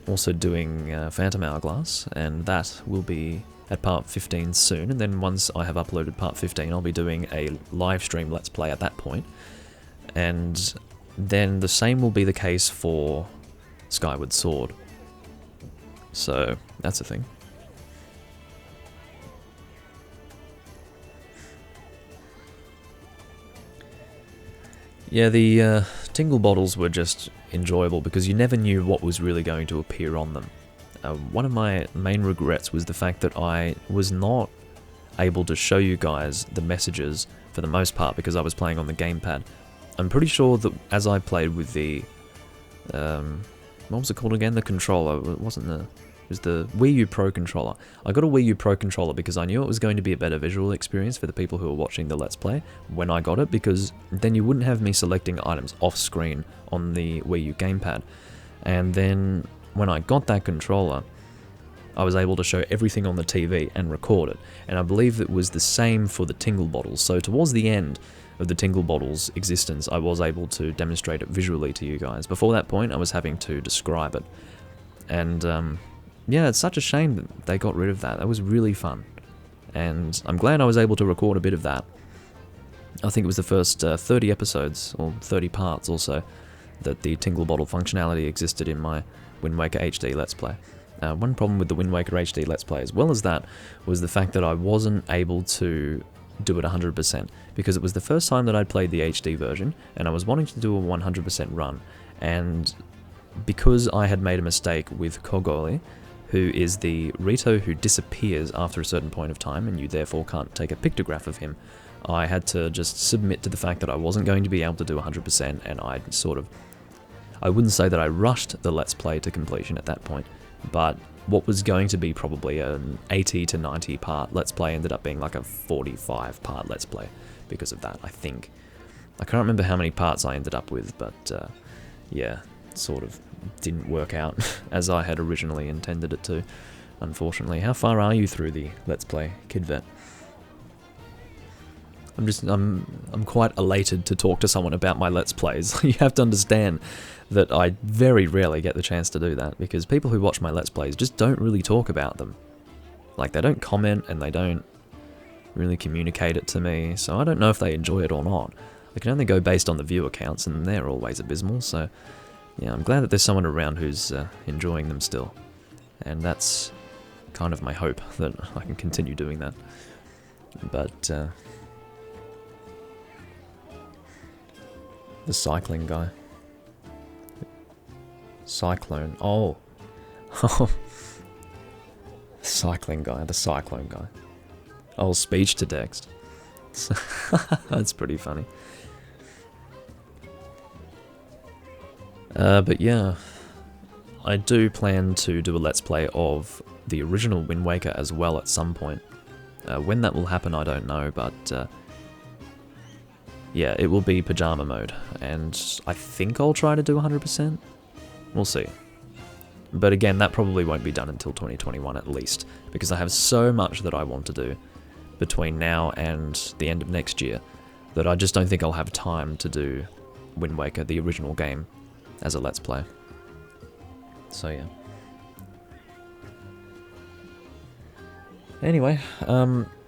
Speaker 2: Also doing Phantom Hourglass, and that will be at part 15 soon, and then once I have uploaded part 15 I'll be doing a live stream Let's Play at that point. And then the same will be the case for Skyward Sword. So, that's a thing. Yeah, the Tingle Bottles were just enjoyable because you never knew what was really going to appear on them. One of my main regrets was the fact that I was not able to show you guys the messages for the most part because I was playing on the gamepad. I'm pretty sure that as I played with the, what was it called again? The controller. It was the Wii U Pro controller. I got a Wii U Pro controller because I knew it was going to be a better visual experience for the people who were watching the Let's Play when I got it, because then you wouldn't have me selecting items off screen on the Wii U gamepad. And then when I got that controller, I was able to show everything on the TV and record it. And I believe it was the same for the Tingle Bottles. So towards the end of the Tingle Bottle's existence, I was able to demonstrate it visually to you guys. Before that point, I was having to describe it. And yeah, it's such a shame that they got rid of that. That was really fun. And I'm glad I was able to record a bit of that. I think it was the first 30 episodes, or 30 parts also, that the Tingle Bottle functionality existed in my Wind Waker HD Let's Play. One problem with the Wind Waker HD Let's Play, as well as that, was the fact that I wasn't able to do it 100%, because it was the first time that I'd played the HD version, and I was wanting to do a 100% run, and because I had made a mistake with Kogoli, who is the Rito who disappears after a certain point of time, and you therefore can't take a pictograph of him, I had to just submit to the fact that I wasn't going to be able to do 100%, and I wouldn't say that I rushed the Let's Play to completion at that point, but what was going to be probably an 80 to 90 part Let's Play ended up being like a 45 part Let's Play because of that, I think. I can't remember how many parts I ended up with, but yeah, sort of didn't work out as I had originally intended it to, unfortunately. How far are you through the Let's Play, KidVet? I'm quite elated to talk to someone about my Let's Plays. You have to understand that I very rarely get the chance to do that, because people who watch my Let's Plays just don't really talk about them. Like, they don't comment, and they don't really communicate it to me, so I don't know if they enjoy it or not. I can only go based on the viewer counts, and they're always abysmal, so yeah, I'm glad that there's someone around who's enjoying them still. And that's kind of my hope, that I can continue doing that. But, the cycling guy. Cyclone. Oh. Cycling guy, the cyclone guy. Oh, speech to text. That's pretty funny. But yeah, I do plan to do a Let's Play of the original Wind Waker as well at some point. When that will happen, I don't know, but yeah, it will be pajama mode, and I think I'll try to do 100%. We'll see. But again, that probably won't be done until 2021 at least, because I have so much that I want to do between now and the end of next year that I just don't think I'll have time to do Wind Waker, the original game, as a Let's Play. So yeah. Anyway,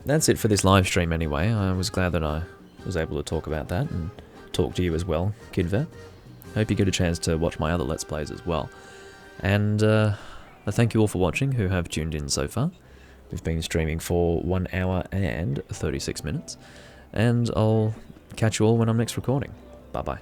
Speaker 2: that's it for this live stream anyway. I was glad that I was able to talk about that and talk to you as well, Kidvet. Hope you get a chance to watch my other Let's Plays as well. And I thank you all for watching who have tuned in so far. We've been streaming for 1 hour and 36 minutes. And I'll catch you all when I'm next recording. Bye bye.